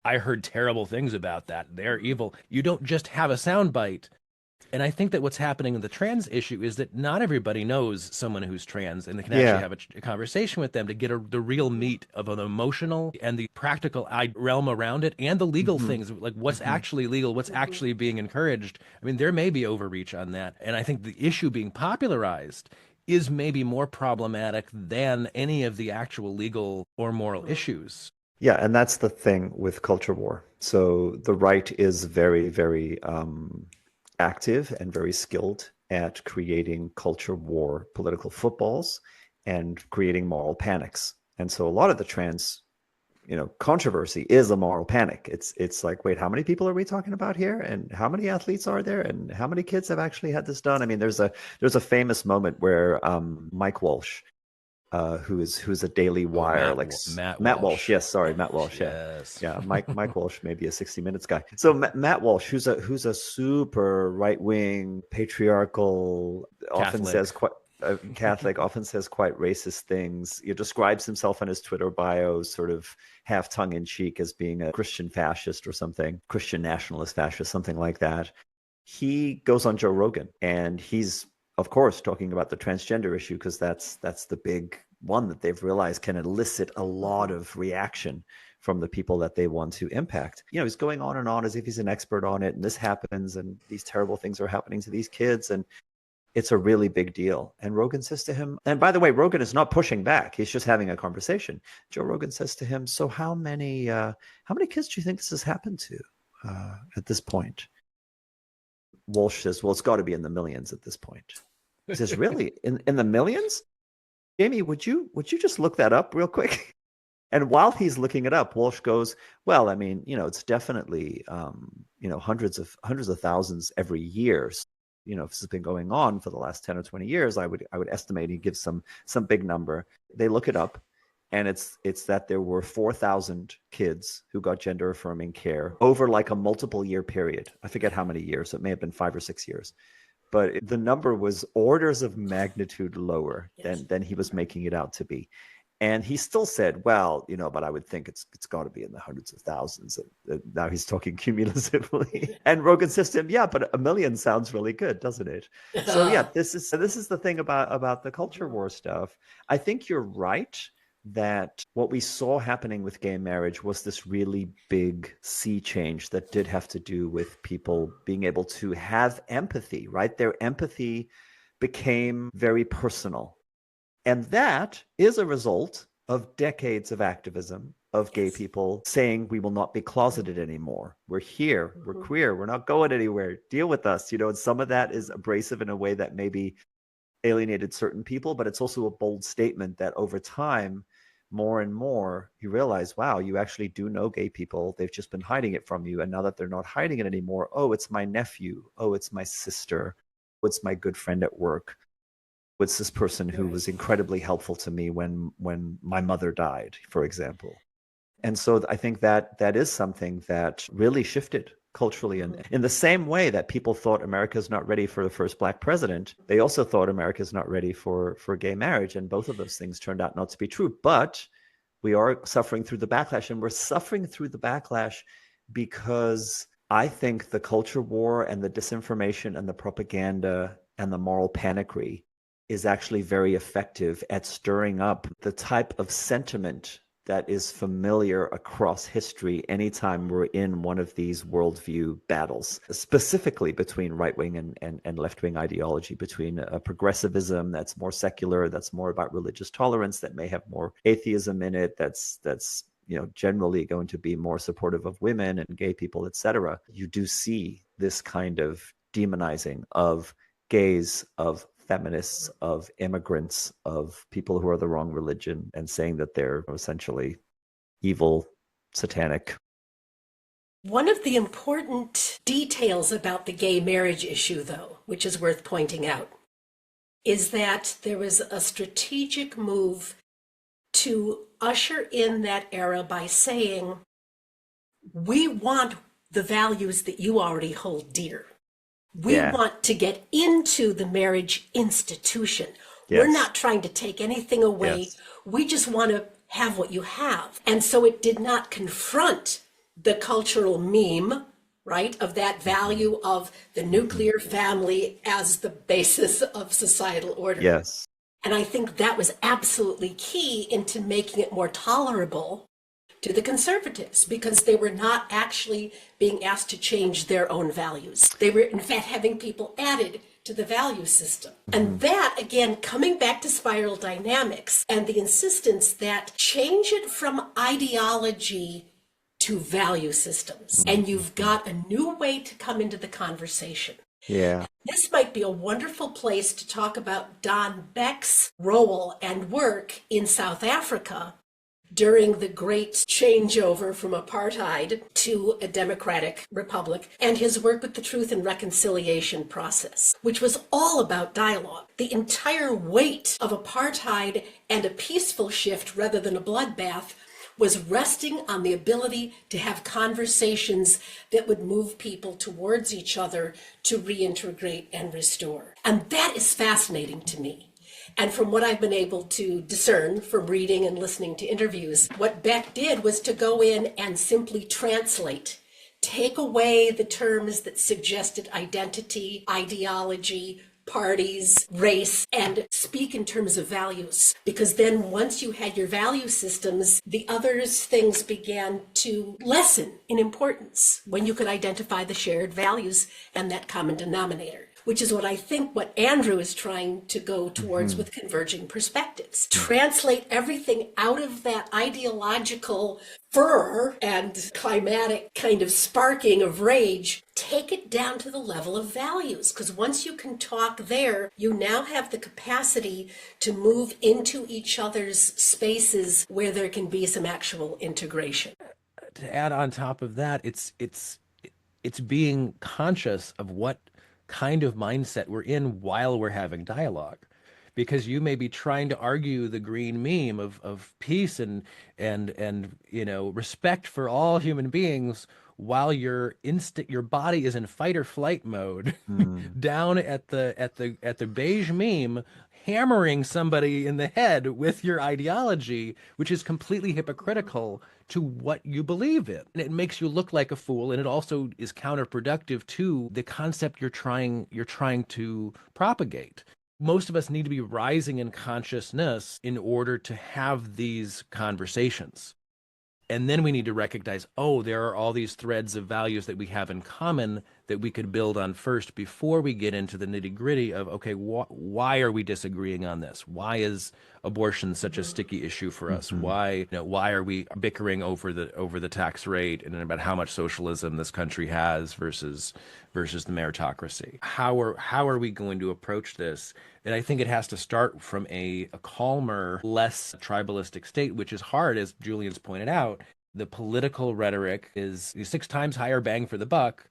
I heard terrible things about that, they're evil. You don't just have a soundbite. And I think that what's happening in the trans issue is that not everybody knows someone who's trans, and they can actually have a conversation with them to get the real meat of an emotional and the practical realm around it, and the legal things, like what's actually legal, what's actually being encouraged. I mean, there may be overreach on that. And I think the issue being popularized is maybe more problematic than any of the actual legal or moral issues. Yeah, and that's the thing with culture war. So the right is very, very active and very skilled at creating culture war political footballs and creating moral panics. And so a lot of the trans controversy is a moral panic. It's like, wait, how many people are we talking about here, and how many athletes are there, and how many kids have actually had this done? I mean, there's a famous moment where Mike Walsh, who's a Daily Wire, Matt Walsh. Yes, sorry, Matt Walsh. Yes. Yeah. Mike Walsh, maybe a 60 Minutes guy. So Matt Walsh, who's a super right wing, patriarchal, often says quite Catholic, often says quite racist things. He describes himself in his Twitter bio sort of half tongue in cheek as being a Christian fascist or something, Christian nationalist fascist, something like that. He goes on Joe Rogan, and he's, of course, talking about the transgender issue because that's the big one that they've realized can elicit a lot of reaction from the people that they want to impact. He's going on as if he's an expert on it, and this happens, and these terrible things are happening to these kids. And it's a really big deal. And Rogan says to him, and by the way, Rogan is not pushing back. He's just having a conversation. Joe Rogan says to him, so how many kids do you think this has happened to at this point? Walsh says, well, it's got to be in the millions at this point. He says, really? In the millions? Jamie, would you just look that up real quick? And while he's looking it up, Walsh goes, well, I mean, it's definitely, hundreds of thousands every year. If this has been going on for the last 10 or 20 years, I would estimate he gives some big number. They look it up, and it's that there were 4,000 kids who got gender affirming care over like a multiple year period. I forget how many years. It may have been 5 or 6 years. But the number was orders of magnitude lower than he was making it out to be. And he still said, well, but I would think it's got to be in the hundreds of thousands. And now he's talking cumulatively. And Rogan says to him, yeah, but a million sounds really good, doesn't it? So yeah, this is the thing about the culture war stuff. I think you're right that what we saw happening with gay marriage was this really big sea change that did have to do with people being able to have empathy, right? Their empathy became very personal. And that is a result of decades of activism of gay people saying we will not be closeted anymore. We're here, we're queer, we're not going anywhere. Deal with us, and some of that is abrasive in a way that maybe alienated certain people, but it's also a bold statement that over time, more and more, you realize, wow, you actually do know gay people. They've just been hiding it from you. And now that they're not hiding it anymore, oh, it's my nephew. Oh, it's my sister. It's my good friend at work. It's this person who was incredibly helpful to me when my mother died, for example. And so I think that is something that really shifted culturally. And in the same way that people thought America's not ready for the first Black president, they also thought America's not ready for gay marriage. And both of those things turned out not to be true. But we are suffering through the backlash. And we're suffering through the backlash because I think the culture war and the disinformation and the propaganda and the moral panicry is actually very effective at stirring up the type of sentiment that is familiar across history anytime we're in one of these worldview battles, specifically between right-wing and left-wing ideology, between a progressivism that's more secular, that's more about religious tolerance, that may have more atheism in it, that's generally going to be more supportive of women and gay people, etc. You do see this kind of demonizing of gays, of feminists, of immigrants, of people who are the wrong religion, and saying that they're essentially evil, satanic. One of the important details about the gay marriage issue, though, which is worth pointing out, is that there was a strategic move to usher in that era by saying, we want the values that you already hold dear. We want to get into the marriage institution. We're not trying to take anything away. We just want to have what you have. And so it did not confront the cultural meme, right, of that value of the nuclear family as the basis of societal order. Yes. And I think that was absolutely key into making it more tolerable to the conservatives, because they were not actually being asked to change their own values. They were, in fact, having people added to the value system. And that, again, coming back to spiral dynamics and the insistence that change it from ideology to value systems. And you've got a new way to come into the conversation. Yeah. This might be a wonderful place to talk about Don Beck's role and work in South Africa during the great changeover from apartheid to a democratic republic, and his work with the Truth and Reconciliation process, which was all about dialogue. The entire weight of apartheid and a peaceful shift rather than a bloodbath was resting on the ability to have conversations that would move people towards each other to reintegrate and restore. And that is fascinating to me. And from what I've been able to discern from reading and listening to interviews, what Beck did was to go in and simply translate, take away the terms that suggested identity, ideology, parties, race, and speak in terms of values. Because then once you had your value systems, the others things began to lessen in importance when you could identify the shared values and that common denominator. which is what I think what Andrew is trying to go towards with converging perspectives. Translate everything out of that ideological fur and climatic kind of sparking of rage, take it down to the level of values. Because once you can talk there, you now have the capacity to move into each other's spaces where there can be some actual integration. To add on top of that, it's being conscious of what kind of mindset we're in while we're having dialogue. Because you may be trying to argue the green meme of peace and respect for all human beings while your body is in fight or flight mode Mm. down at the beige meme, hammering somebody in the head with your ideology, which is completely hypocritical to what you believe in. And it makes you look like a fool, and it also is counterproductive to the concept you're trying to propagate. Most of us need to be rising in consciousness in order to have these conversations. And then we need to recognize, oh, there are all these threads of values that we have in common that we could build on first before we get into the nitty gritty of, okay, why are we disagreeing on this? Why is abortion such a sticky issue for us? Mm-hmm. Why are we bickering over the tax rate and about how much socialism this country has versus the meritocracy? How are we going to approach this? And I think it has to start from a calmer, less tribalistic state, which is hard, as Julian's pointed out. The political rhetoric is 6 times higher bang for the buck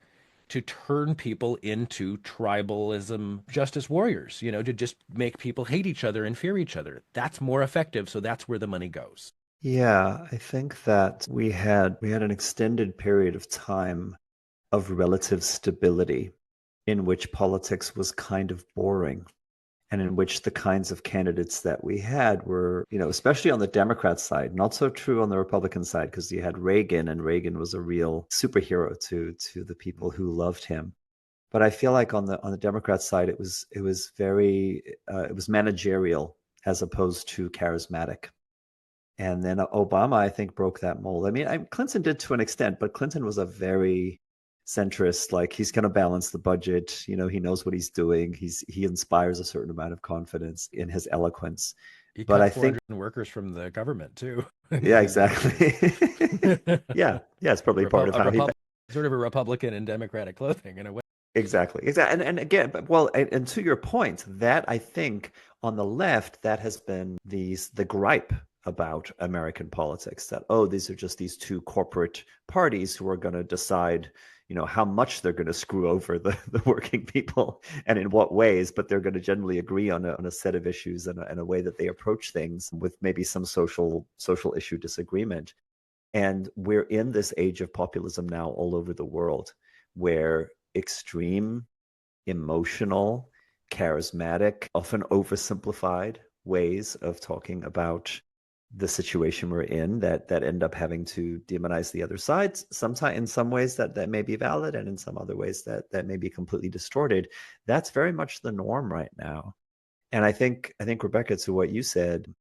to turn people into tribalism justice warriors, to just make people hate each other and fear each other. That's more effective, so that's where the money goes. Yeah, I think that we had an extended period of time of relative stability in which politics was kind of boring, and in which the kinds of candidates that we had were, especially on the Democrat side, not so true on the Republican side, because you had Reagan, and Reagan was a real superhero to the people who loved him. But I feel like on the Democrat side, it was managerial as opposed to charismatic. And then Obama, I think, broke that mold. I mean, Clinton did to an extent, but Clinton was a very centrist. Like, he's going to balance the budget. He knows what he's doing. He inspires a certain amount of confidence in his eloquence. He But cut I think, 400 workers from the government too. yeah, exactly. Yeah, it's probably part of how he. Sort of a Republican in Democratic clothing in a way. Exactly. And again, and to your point, that I think on the left, that has been the gripe about American politics, that, oh, these are just these two corporate parties who are going to decide, how much they're going to screw over the working people and in what ways, but they're going to generally agree on a set of issues and a way that they approach things with maybe some social issue disagreement. And we're in this age of populism now all over the world, where extreme, emotional, charismatic, often oversimplified ways of talking about the situation we're in that end up having to demonize the other side. Sometimes, in some ways that may be valid, and in some other ways that may be completely distorted. That's very much the norm right now. And I think Rebecca, to what you said,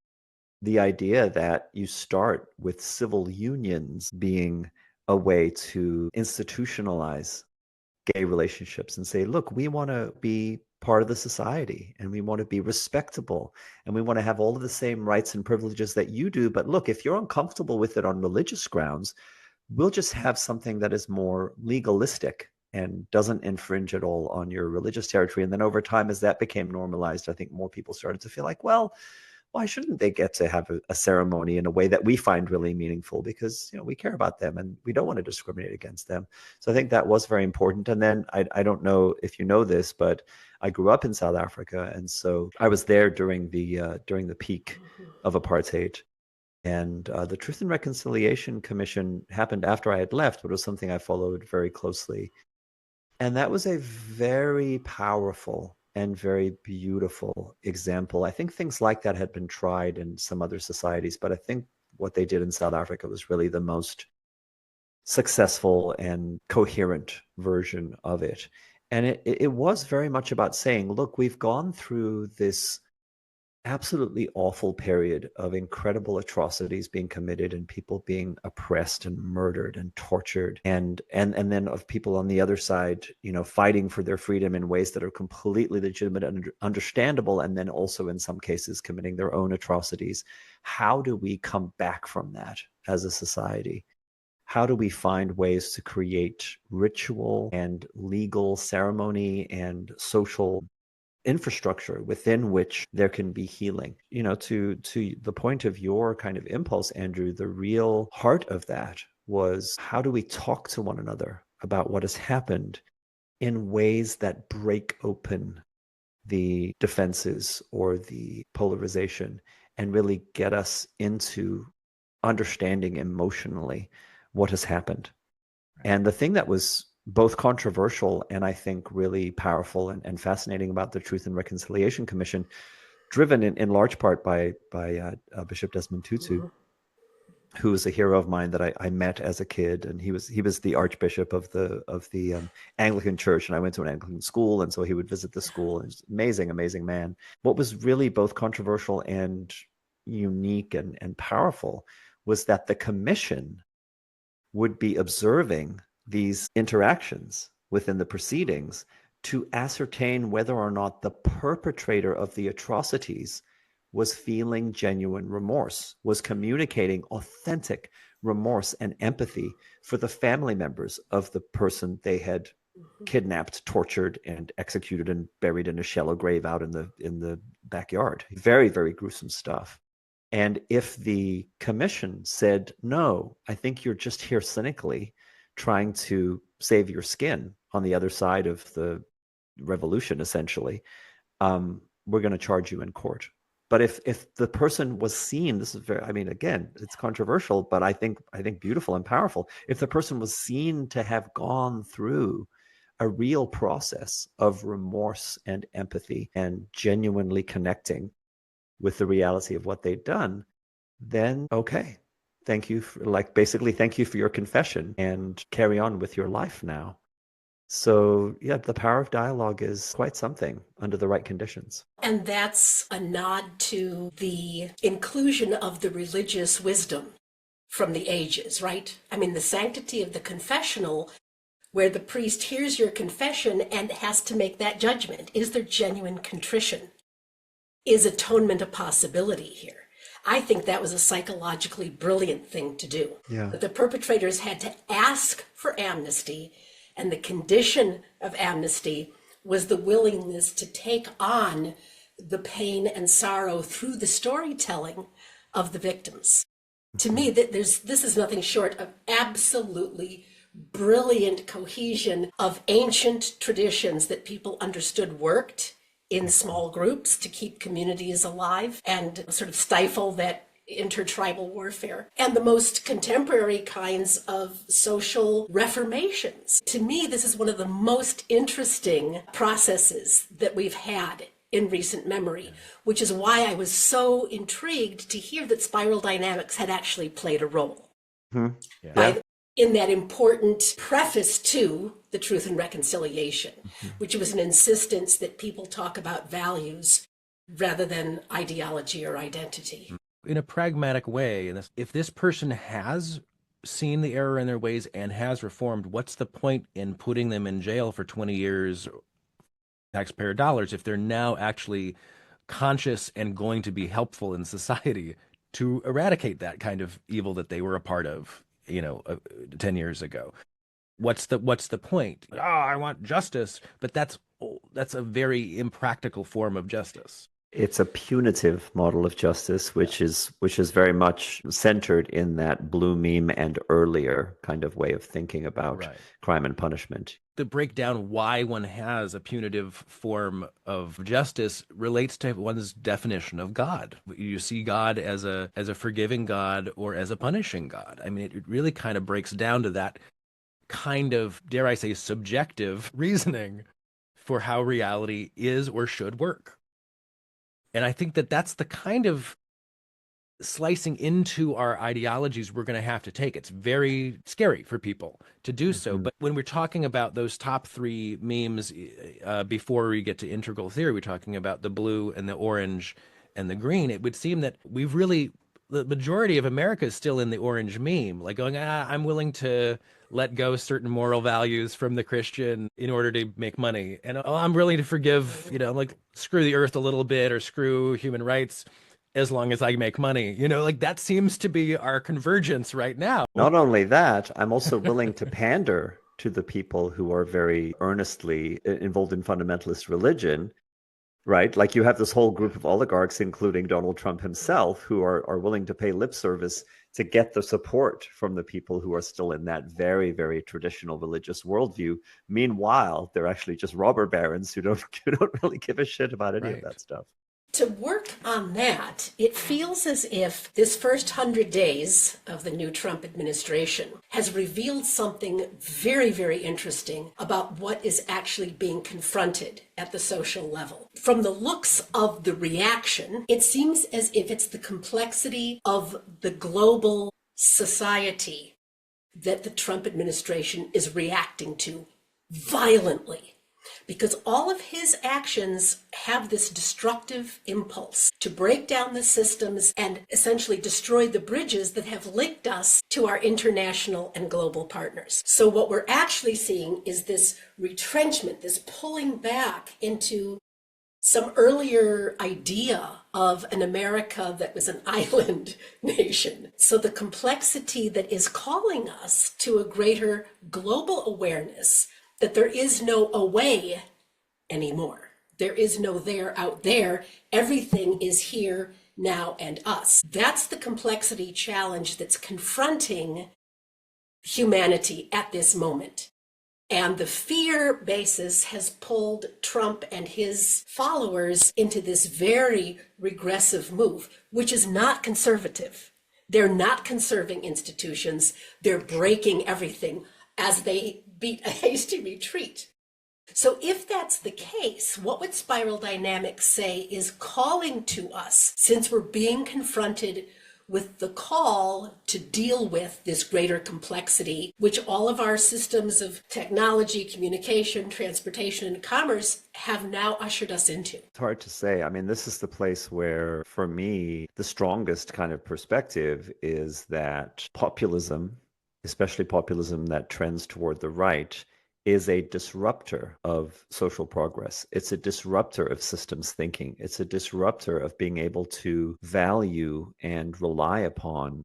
the idea that you start with civil unions being a way to institutionalize gay relationships and say, look, we want to be part of the society, and we want to be respectable, and we want to have all of the same rights and privileges that you do. But look, if you're uncomfortable with it on religious grounds, we'll just have something that is more legalistic and doesn't infringe at all on your religious territory. And then over time, as that became normalized, I think more people started to feel like, well, why shouldn't they get to have a ceremony in a way that we find really meaningful? Because we care about them and we don't want to discriminate against them. So I think that was very important. And then I don't know if you know this, but I grew up in South Africa, and so I was there during the peak of apartheid. And the Truth and Reconciliation Commission happened after I had left, but it was something I followed very closely. And that was a very powerful and very beautiful example. I think things like that had been tried in some other societies, but I think what they did in South Africa was really the most successful and coherent version of it. And it was very much about saying, look, we've gone through this absolutely awful period of incredible atrocities being committed and people being oppressed and murdered and tortured, and then of people on the other side, fighting for their freedom in ways that are completely legitimate and understandable, and then also in some cases committing their own atrocities. How do we come back from that as a society? How do we find ways to create ritual and legal ceremony and social infrastructure within which there can be healing? To the point of your kind of impulse, Andrew, the real heart of that was, how do we talk to one another about what has happened in ways that break open the defenses or the polarization and really get us into understanding emotionally what has happened? And the thing that was both controversial and I think really powerful and fascinating about the Truth and Reconciliation Commission, driven in large part by Bishop Desmond Tutu, Mhm. who was a hero of mine that I met as a kid, and he was the Archbishop of the Anglican Church, and I went to an Anglican school, and so he would visit the school. And he's an amazing man. What was really both controversial and unique and powerful was that the commission would be observing these interactions within the proceedings to ascertain whether or not the perpetrator of the atrocities was feeling genuine remorse, was communicating authentic remorse and empathy for the family members of the person they had kidnapped, tortured, and executed and buried in a shallow grave out in the backyard. Very, very gruesome stuff. And if the commission said, no, I think you're just here cynically trying to save your skin on the other side of the revolution, essentially, we're going to charge you in court. But if the person was seen, this is very, I mean, again, it's controversial, but I think beautiful and powerful. If the person was seen to have gone through a real process of remorse and empathy and genuinely connecting with the reality of what they'd done, then okay, thank you basically thank you for your confession and carry on with your life now. So yeah, the power of dialogue is quite something under the right conditions. And that's a nod to the inclusion of the religious wisdom from the ages, right? I mean, the sanctity of the confessional, where the priest hears your confession and has to make that judgment. Is there genuine contrition? Is atonement a possibility here? I think that was a psychologically brilliant thing to do. Yeah. But the perpetrators had to ask for amnesty, and the condition of amnesty was the willingness to take on the pain and sorrow through the storytelling of the victims. To me, this is nothing short of absolutely brilliant cohesion of ancient traditions that people understood worked in small groups to keep communities alive and sort of stifle that intertribal warfare, and the most contemporary kinds of social reformations. To me, this is one of the most interesting processes that we've had in recent memory, which is why I was so intrigued to hear that spiral dynamics had actually played a role. Mm-hmm. Yeah. In that important preface to the Truth and Reconciliation, which was an insistence that people talk about values rather than ideology or identity. In a pragmatic way, if this person has seen the error in their ways and has reformed, what's the point in putting them in jail for 20 years, taxpayer dollars, if they're now actually conscious and going to be helpful in society to eradicate that kind of evil that they were a part of, 10 years ago? What's the point? Oh, I want justice, but that's a very impractical form of justice. It's a punitive model of justice, which is very much centered in that blue meme and earlier kind of way of thinking about crime and punishment. To break down why one has a punitive form of justice relates to one's definition of God. You see God as a forgiving God or as a punishing God. I mean, it really kind of breaks down to that kind of, dare I say, subjective reasoning for how reality is or should work. And I think that that's the kind of slicing into our ideologies we're going to have to take. It's very scary for people to do so. But when we're talking about those top three memes, before we get to integral theory, we're talking about the blue and the orange and the green, it would seem that the majority of America is still in the orange meme, like going, I'm willing to let go certain moral values from the Christian in order to make money. And I'm willing to forgive, like screw the earth a little bit or screw human rights as long as I make money. Like that seems to be our convergence right now. Not only that, I'm also willing to pander to the people who are very earnestly involved in fundamentalist religion, right? Like you have this whole group of oligarchs, including Donald Trump himself, who are willing to pay lip service to get the support from the people who are still in that very, very traditional religious worldview. Meanwhile, they're actually just robber barons who don't really give a shit about any of that stuff. To work on that, it feels as if this first 100 days of the new Trump administration has revealed something very, very interesting about what is actually being confronted at the social level. From the looks of the reaction, it seems as if it's the complexity of the global society that the Trump administration is reacting to violently. Because all of his actions have this destructive impulse to break down the systems and essentially destroy the bridges that have linked us to our international and global partners. So what we're actually seeing is this retrenchment, this pulling back into some earlier idea of an America that was an island nation. So the complexity that is calling us to a greater global awareness that there is no away anymore. There is no there out there. Everything is here, now, and us. That's the complexity challenge that's confronting humanity at this moment. And the fear basis has pulled Trump and his followers into this very regressive move, which is not conservative. They're not conserving institutions. They're breaking everything as they beat a hasty retreat. So if that's the case, what would spiral dynamics say is calling to us, since we're being confronted with the call to deal with this greater complexity, which all of our systems of technology, communication, transportation, and commerce have now ushered us into? It's hard to say. I mean, this is the place where, for me, the strongest kind of perspective is that populism, especially populism that trends toward the right, is a disruptor of social progress. It's a disruptor of systems thinking. It's a disruptor of being able to value and rely upon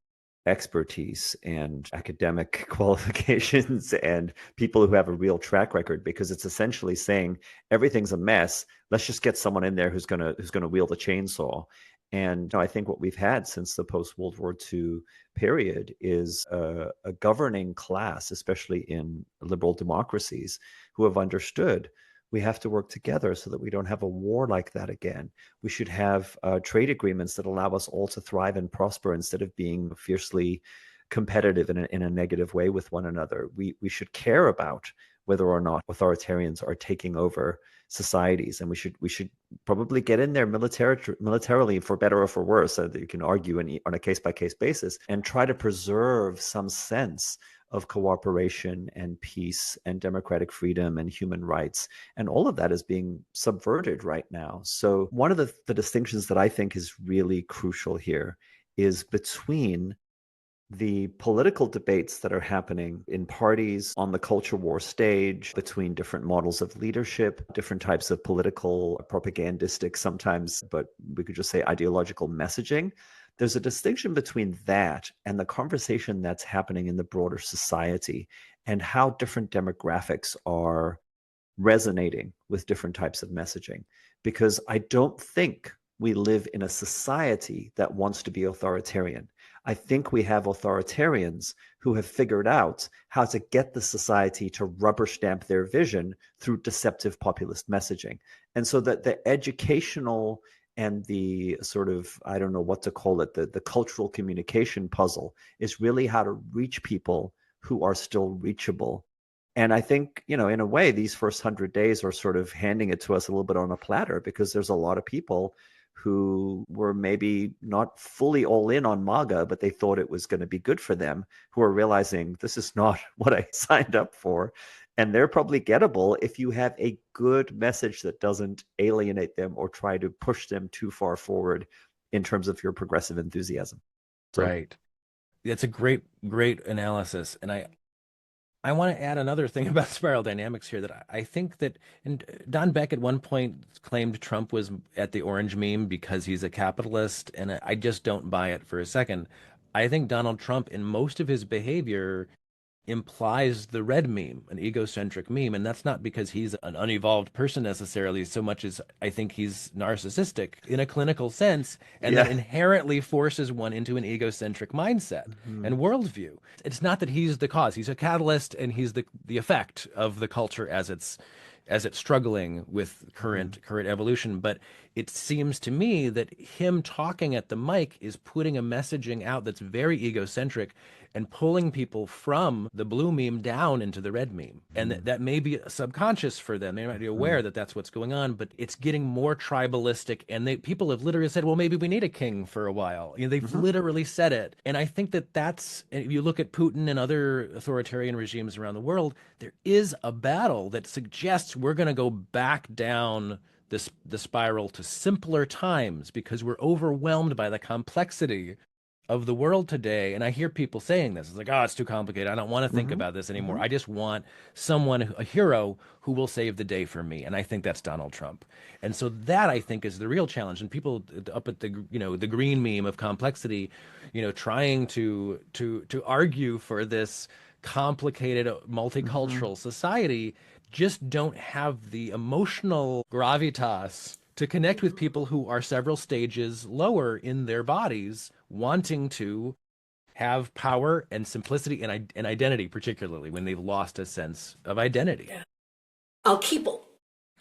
expertise and academic qualifications and people who have a real track record, because it's essentially saying everything's a mess. Let's just get someone in there who's gonna wield a chainsaw. And I think what we've had since the post-World War II period is a governing class, especially in liberal democracies, who have understood we have to work together so that we don't have a war like that again. We should have trade agreements that allow us all to thrive and prosper instead of being fiercely competitive in a negative way with one another. We should care about whether or not authoritarians are taking over societies, and we should probably get in there militarily, for better or for worse, so that you can argue on a case-by-case basis, and try to preserve some sense of cooperation and peace and democratic freedom and human rights. And all of that is being subverted right now. So one of the distinctions that I think is really crucial here is between the political debates that are happening in parties on the culture war stage, between different models of leadership, different types of political, propagandistic sometimes, but we could just say ideological messaging. There's a distinction between that and the conversation that's happening in the broader society, and how different demographics are resonating with different types of messaging. Because I don't think we live in a society that wants to be authoritarian. I think we have authoritarians who have figured out how to get the society to rubber stamp their vision through deceptive populist messaging. And so that the educational and the sort of, I don't know what to call it, the cultural communication puzzle is really how to reach people who are still reachable. And I think, in a way, these first 100 days are sort of handing it to us a little bit on a platter, because there's a lot of people who were maybe not fully all in on MAGA, but they thought it was going to be good for them, who are realizing this is not what I signed up for. And they're probably gettable if you have a good message that doesn't alienate them or try to push them too far forward in terms of your progressive enthusiasm. So, Right. That's a great analysis. And I want to add another thing about spiral dynamics here, that I think that, and Don Beck at one point claimed Trump was at the orange meme because he's a capitalist, and I just don't buy it for a second. I think Donald Trump, in most of his behavior, implies the red meme, an egocentric meme. And that's not because he's an unevolved person necessarily, so much as I think he's narcissistic in a clinical sense, and that yeah. inherently forces one into an egocentric mindset and worldview. It's not that he's the cause. He's a catalyst, and he's the effect of the culture as it's struggling with current evolution. But it seems to me that him talking at the mic is putting a messaging out that's very egocentric and pulling people from the blue meme down into the red meme. And that may be subconscious for them. They might be aware that that's what's going on, but it's getting more tribalistic. And people have literally said, well, maybe we need a king for a while. They've literally said it. And I think that if you look at Putin and other authoritarian regimes around the world, there is a battle that suggests we're going to go back down the spiral to simpler times because we're overwhelmed by the complexity of the world today. And I hear people saying this. It's like, oh, it's too complicated. I don't want to think about this anymore. I just want someone, a hero, who will save the day for me. And I think that's Donald Trump. And so that, I think, is the real challenge. And people up at the green meme of complexity, trying to argue for this complicated multicultural society, just don't have the emotional gravitas to connect with people who are several stages lower in their bodies, wanting to have power and simplicity and identity, particularly when they've lost a sense of identity. Yeah. I'll keep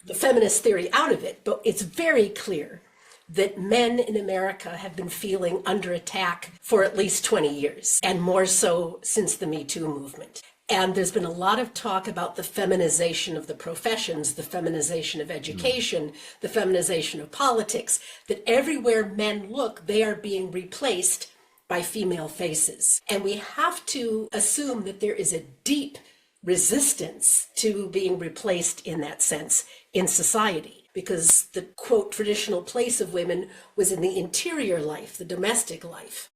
the feminist theory out of it, but it's very clear that men in America have been feeling under attack for at least 20 years, and more so since the Me Too movement. And there's been a lot of talk about the feminization of the professions, the feminization of education, the feminization of politics, that everywhere men look, they are being replaced by female faces. And we have to assume that there is a deep resistance to being replaced in that sense in society, because the, quote, traditional place of women was in the interior life, the domestic life.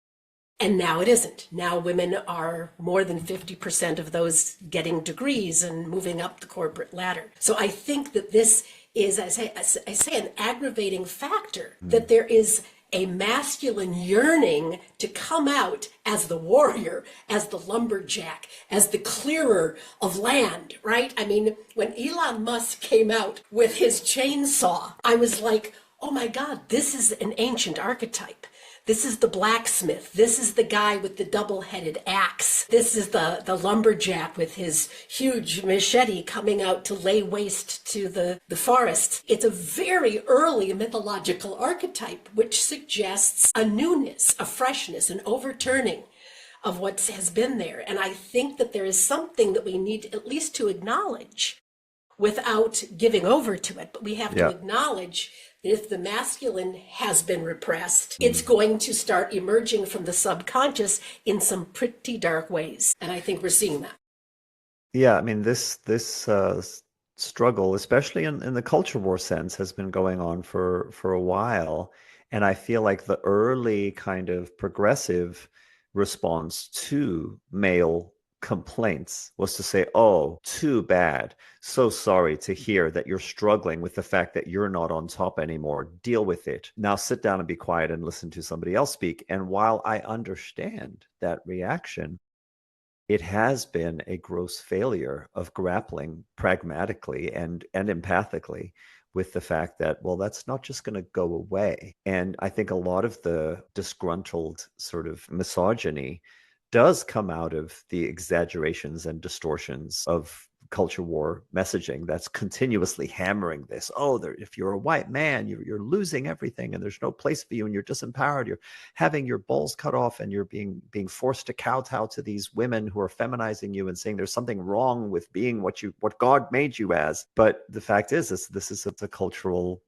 And now it isn't. Now women are more than 50% of those getting degrees and moving up the corporate ladder. So I think that this is, I say an aggravating factor, that there is a masculine yearning to come out as the warrior, as the lumberjack, as the clearer of land, right? I mean, when Elon Musk came out with his chainsaw, I was like, oh my God, this is an ancient archetype. This is the blacksmith. This is the guy with the double-headed axe. This is the lumberjack with his huge machete coming out to lay waste to the forest. It's a very early mythological archetype, which suggests a newness, a freshness, an overturning of what has been there. And I think that there is something that we need at least to acknowledge without giving over to it. But we have to acknowledge that if the masculine has been repressed, it's going to start emerging from the subconscious in some pretty dark ways. And I think we're seeing that. Yeah, I mean, this struggle, especially in the culture war sense, has been going on for a while. And I feel like the early kind of progressive response to male complaints was to say, oh, too bad. So sorry to hear that you're struggling with the fact that you're not on top anymore. Deal with it. Now sit down and be quiet and listen to somebody else speak. And while I understand that reaction, it has been a gross failure of grappling pragmatically and empathically with the fact that, well, that's not just going to go away. And I think a lot of the disgruntled sort of misogyny does come out of the exaggerations and distortions of culture war messaging that's continuously hammering this. Oh, if you're a white man, you're losing everything and there's no place for you and you're disempowered. You're having your balls cut off and you're being forced to kowtow to these women who are feminizing you and saying there's something wrong with being what God made you as. But the fact is this is the cultural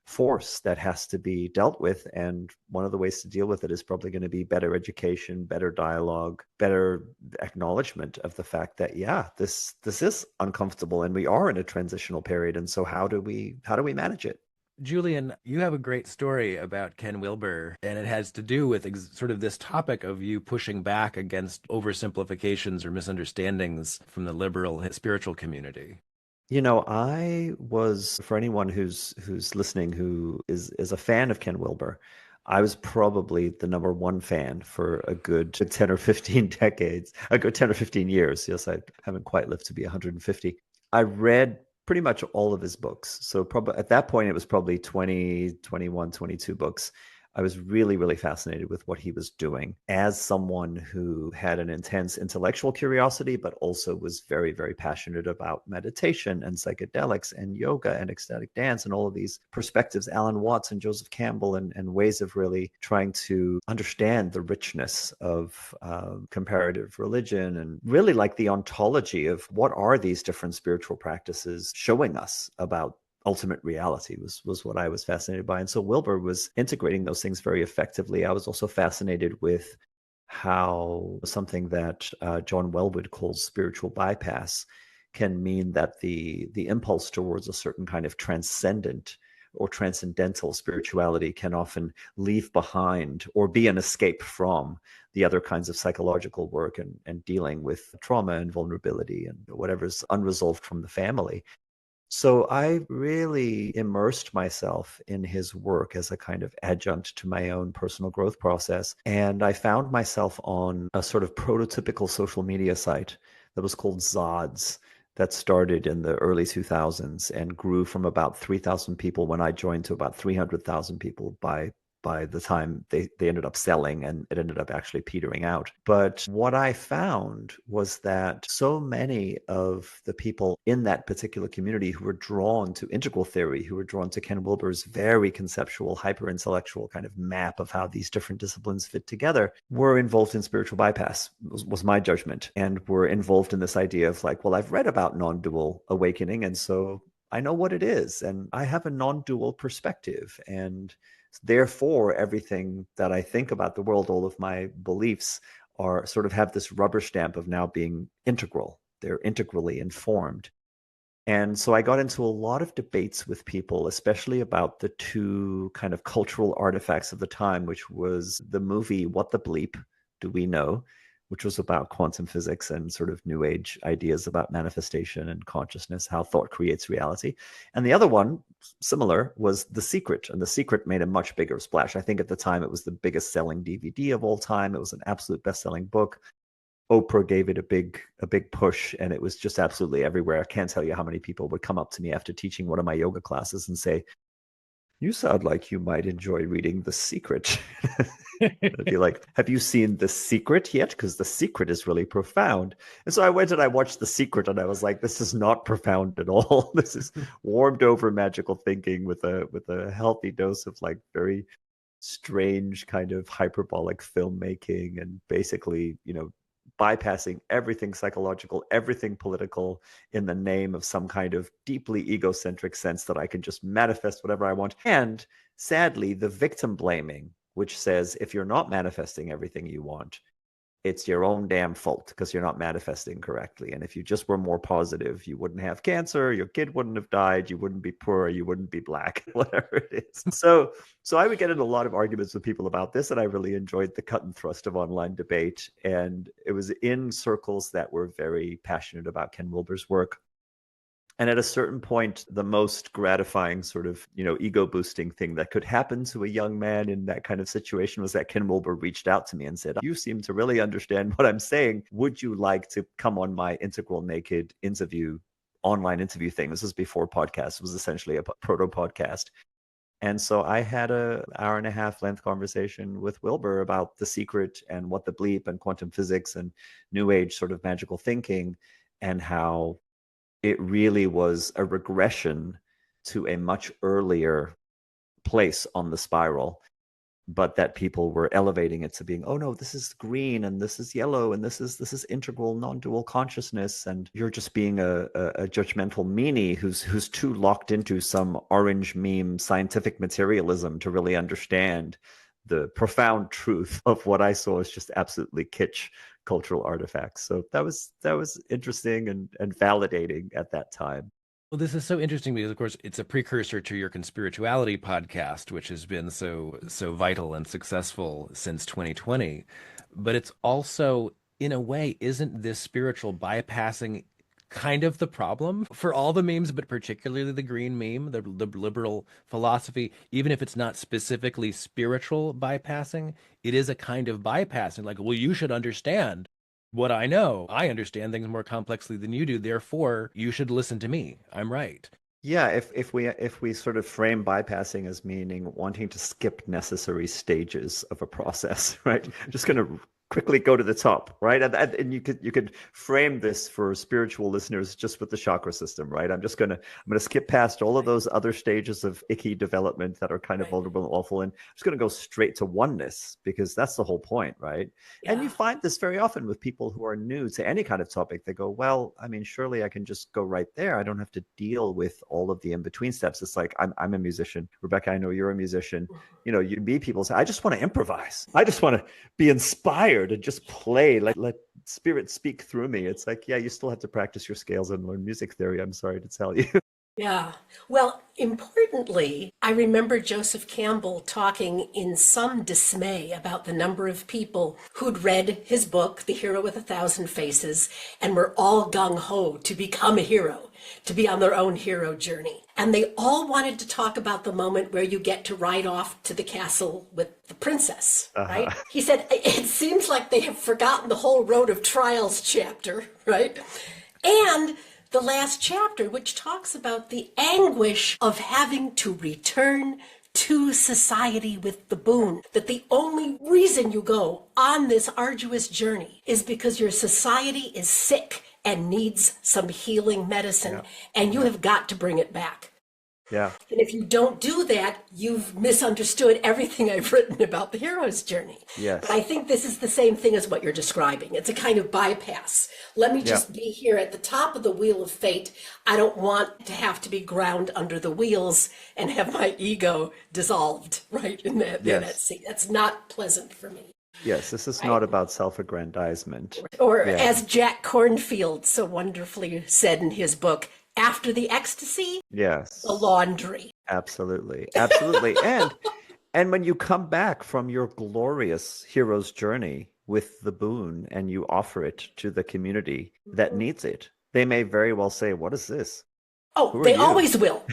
force that has to be dealt with. And one of the ways to deal with it is probably going to be better education, better dialogue, better acknowledgement of the fact that, yeah, this is uncomfortable and we are in a transitional period. And so how do we manage it? Julian, you have a great story about Ken Wilber, and it has to do with sort of this topic of you pushing back against oversimplifications or misunderstandings from the liberal spiritual community. I was, for anyone who's listening who is a fan of Ken Wilber, I was probably the number one fan for a good 10 or 15 decades, a good 10 or 15 years. Yes, I haven't quite lived to be 150. I read pretty much all of his books. So probably at that point, it was probably 20, 21, 22 books. I was really, really fascinated with what he was doing as someone who had an intense intellectual curiosity, but also was very, very passionate about meditation and psychedelics and yoga and ecstatic dance and all of these perspectives, Alan Watts and Joseph Campbell, and ways of really trying to understand the richness of comparative religion and really like the ontology of what are these different spiritual practices showing us about ultimate reality was what I was fascinated by. And so Wilber was integrating those things very effectively. I was also fascinated with how something that John Wellwood calls spiritual bypass can mean that the impulse towards a certain kind of transcendent or transcendental spirituality can often leave behind or be an escape from the other kinds of psychological work and dealing with trauma and vulnerability and whatever's unresolved from the family. So I really immersed myself in his work as a kind of adjunct to my own personal growth process. And I found myself on a sort of prototypical social media site that was called Zods that started in the early 2000s and grew from about 3,000 people when I joined to about 300,000 people by the time they ended up selling, and it ended up actually petering out. But what I found was that so many of the people in that particular community who were drawn to integral theory, who were drawn to Ken Wilber's very conceptual, hyper-intellectual kind of map of how these different disciplines fit together, were involved in spiritual bypass, was my judgment, and were involved in this idea of like, well, I've read about non-dual awakening, and so I know what it is, and I have a non-dual perspective, and therefore everything that I think about the world, all of my beliefs are sort of have this rubber stamp of now being integral. They're integrally informed. And so I got into a lot of debates with people, especially about the two kind of cultural artifacts of the time, which was the movie What the Bleep Do We Know, which was about quantum physics and sort of new age ideas about manifestation and consciousness, how thought creates reality. And the other one, similar, was The Secret. And The Secret made a much bigger splash. I think at the time it was the biggest selling DVD of all time. It was an absolute best-selling book. Oprah gave it a big push, and it was just absolutely everywhere. I can't tell you how many people would come up to me after teaching one of my yoga classes and say, "You sound like you might enjoy reading The Secret." I'd be like, "Have you seen The Secret yet? Because The Secret is really profound." And so I went and I watched The Secret, and I was like, "This is not profound at all. This is warmed over magical thinking with a healthy dose of like very strange kind of hyperbolic filmmaking, and basically, bypassing everything psychological, everything political in the name of some kind of deeply egocentric sense that I can just manifest whatever I want." And sadly, the victim blaming, which says if you're not manifesting everything you want, it's your own damn fault because you're not manifesting correctly. And if you just were more positive, you wouldn't have cancer, your kid wouldn't have died, you wouldn't be poor, you wouldn't be black, whatever it is. So I would get into a lot of arguments with people about this, and I really enjoyed the cut and thrust of online debate. And it was in circles that were very passionate about Ken Wilber's work. And at a certain point, the most gratifying sort of, ego boosting thing that could happen to a young man in that kind of situation was that Ken Wilber reached out to me and said, "You seem to really understand what I'm saying. Would you like to come on my Integral Naked online interview thing?" This was before podcast. It was essentially a proto podcast. And so I had an hour and a half length conversation with Wilber about The Secret and What the Bleep and quantum physics and new age sort of magical thinking, and how it really was a regression to a much earlier place on the spiral. but that people were elevating it to being, oh no, this is green and this is yellow and this is integral non-dual consciousness, and you're just being a judgmental meanie who's too locked into some orange meme scientific materialism to really understand the profound truth of what I saw as just absolutely kitsch cultural artifacts. So that was interesting and validating at that time. Well, this is so interesting because, of course, it's a precursor to your conspirituality podcast, which has been so vital and successful since 2020. But it's also, in a way, isn't this spiritual bypassing kind of the problem for all the memes, but particularly the green meme, the liberal philosophy, even if it's not specifically spiritual bypassing, it is a kind of bypassing. Like, well, you should understand what I know. I understand things more complexly than you do. Therefore, you should listen to me. I'm right. Yeah, if we sort of frame bypassing as meaning wanting to skip necessary stages of a process, right? Just going to quickly go to the top, right? And you could frame this for spiritual listeners just with the chakra system, right? I'm gonna skip past all of those other stages of icky development that are kind of Right. vulnerable and awful, and I'm just gonna go straight to oneness because that's the whole point, right? And you Yeah. find this very often with people who are new to any kind of topic. They go, well, I mean, surely I can just go right there. I don't have to deal with all of the in-between steps. It's like I'm a musician. Rebecca, I know you're a musician. You meet people say, I just want to improvise. I just want to be inspired and just play, like let spirit speak through me. It's like, yeah, you still have to practice your scales and learn music theory, I'm sorry to tell you. Yeah. Well, importantly, I remember Joseph Campbell talking in some dismay about the number of people who'd read his book, The Hero with a Thousand Faces, and were all gung-ho to become a hero, to be on their own hero journey. And they all wanted to talk about the moment where you get to ride off to the castle with the princess, right? He said, it seems like they have forgotten the whole Road of Trials chapter, right? And the last chapter, which talks about the anguish of having to return to society with the boon, that the only reason you go on this arduous journey is because your society is sick and needs some healing medicine, and you have got to bring it back. Yeah. And if you don't do that, you've misunderstood everything I've written about the hero's journey. Yes. But I think this is the same thing as what you're describing. It's a kind of bypass. Let me just be here at the top of the wheel of fate. I don't want to have to be ground under the wheels and have my ego dissolved, right, in that seat. That's not pleasant for me. Yes, this is not about self-aggrandizement. Or as Jack Kornfield so wonderfully said in his book, after the ecstasy, Yes. the laundry. Absolutely. And when you come back from your glorious hero's journey with the boon and you offer it to the community that needs it, they may very well say, what is this? Oh, they always will.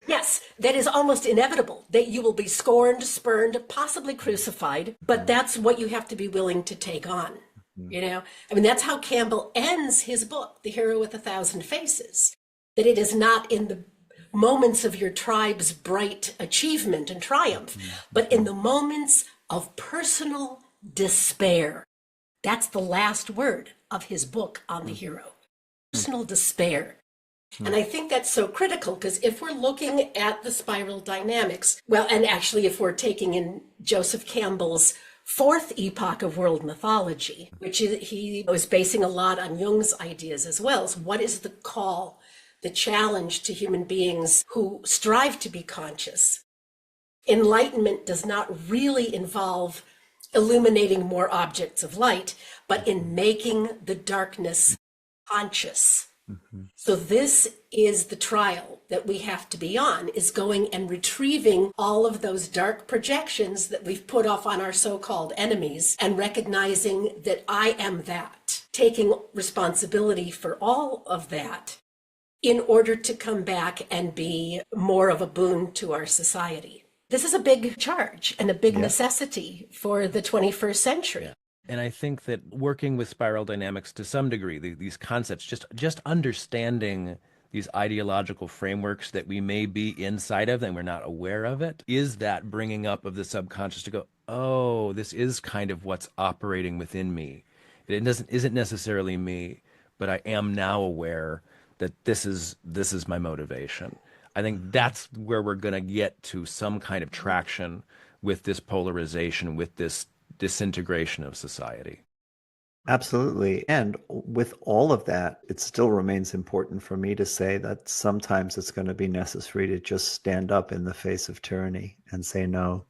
Yes, that is almost inevitable, that you will be scorned, spurned, possibly crucified, but that's what you have to be willing to take on. I mean, that's how Campbell ends his book, The Hero with a Thousand Faces, that it is not in the moments of your tribe's bright achievement and triumph, but in the moments of personal despair. That's the last word of his book on the hero. Personal despair. And I think that's so critical because if we're looking at the spiral dynamics, well, and actually if we're taking in Joseph Campbell's fourth epoch of world mythology, which he was basing a lot on Jung's ideas as well, is what is the call, the challenge to human beings who strive to be conscious? Enlightenment does not really involve illuminating more objects of light, but in making the darkness conscious. So this is the trial that we have to be on, is going and retrieving all of those dark projections that we've put off on our so-called enemies and recognizing that I am that, taking responsibility for all of that in order to come back and be more of a boon to our society. This is a big charge and a big necessity for the 21st century. And I think that working with spiral dynamics to some degree, these concepts, just understanding these ideological frameworks that we may be inside of and we're not aware of it, is that bringing up of the subconscious to go, oh, this is kind of what's operating within me. It isn't necessarily me, but I am now aware that this is my motivation. I think that's where we're going to get to some kind of traction with this polarization, with this disintegration of society. Absolutely. And with all of that, it still remains important for me to say that sometimes it's going to be necessary to just stand up in the face of tyranny and say no.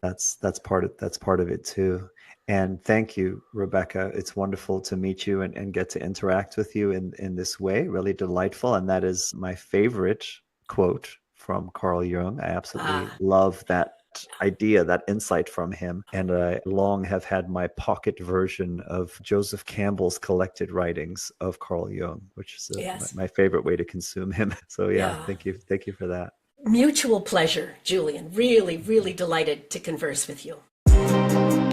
That's part of it too. And thank you, Rebecca. It's wonderful to meet you and get to interact with you in this way. Really delightful. And that is my favorite quote from Carl Jung. I absolutely love that idea, that insight from him. And I long have had my pocket version of Joseph Campbell's collected writings of Carl Jung, which is my favorite way to consume him. So thank you. Thank you for that. Mutual pleasure, Julian. Really, really delighted to converse with you.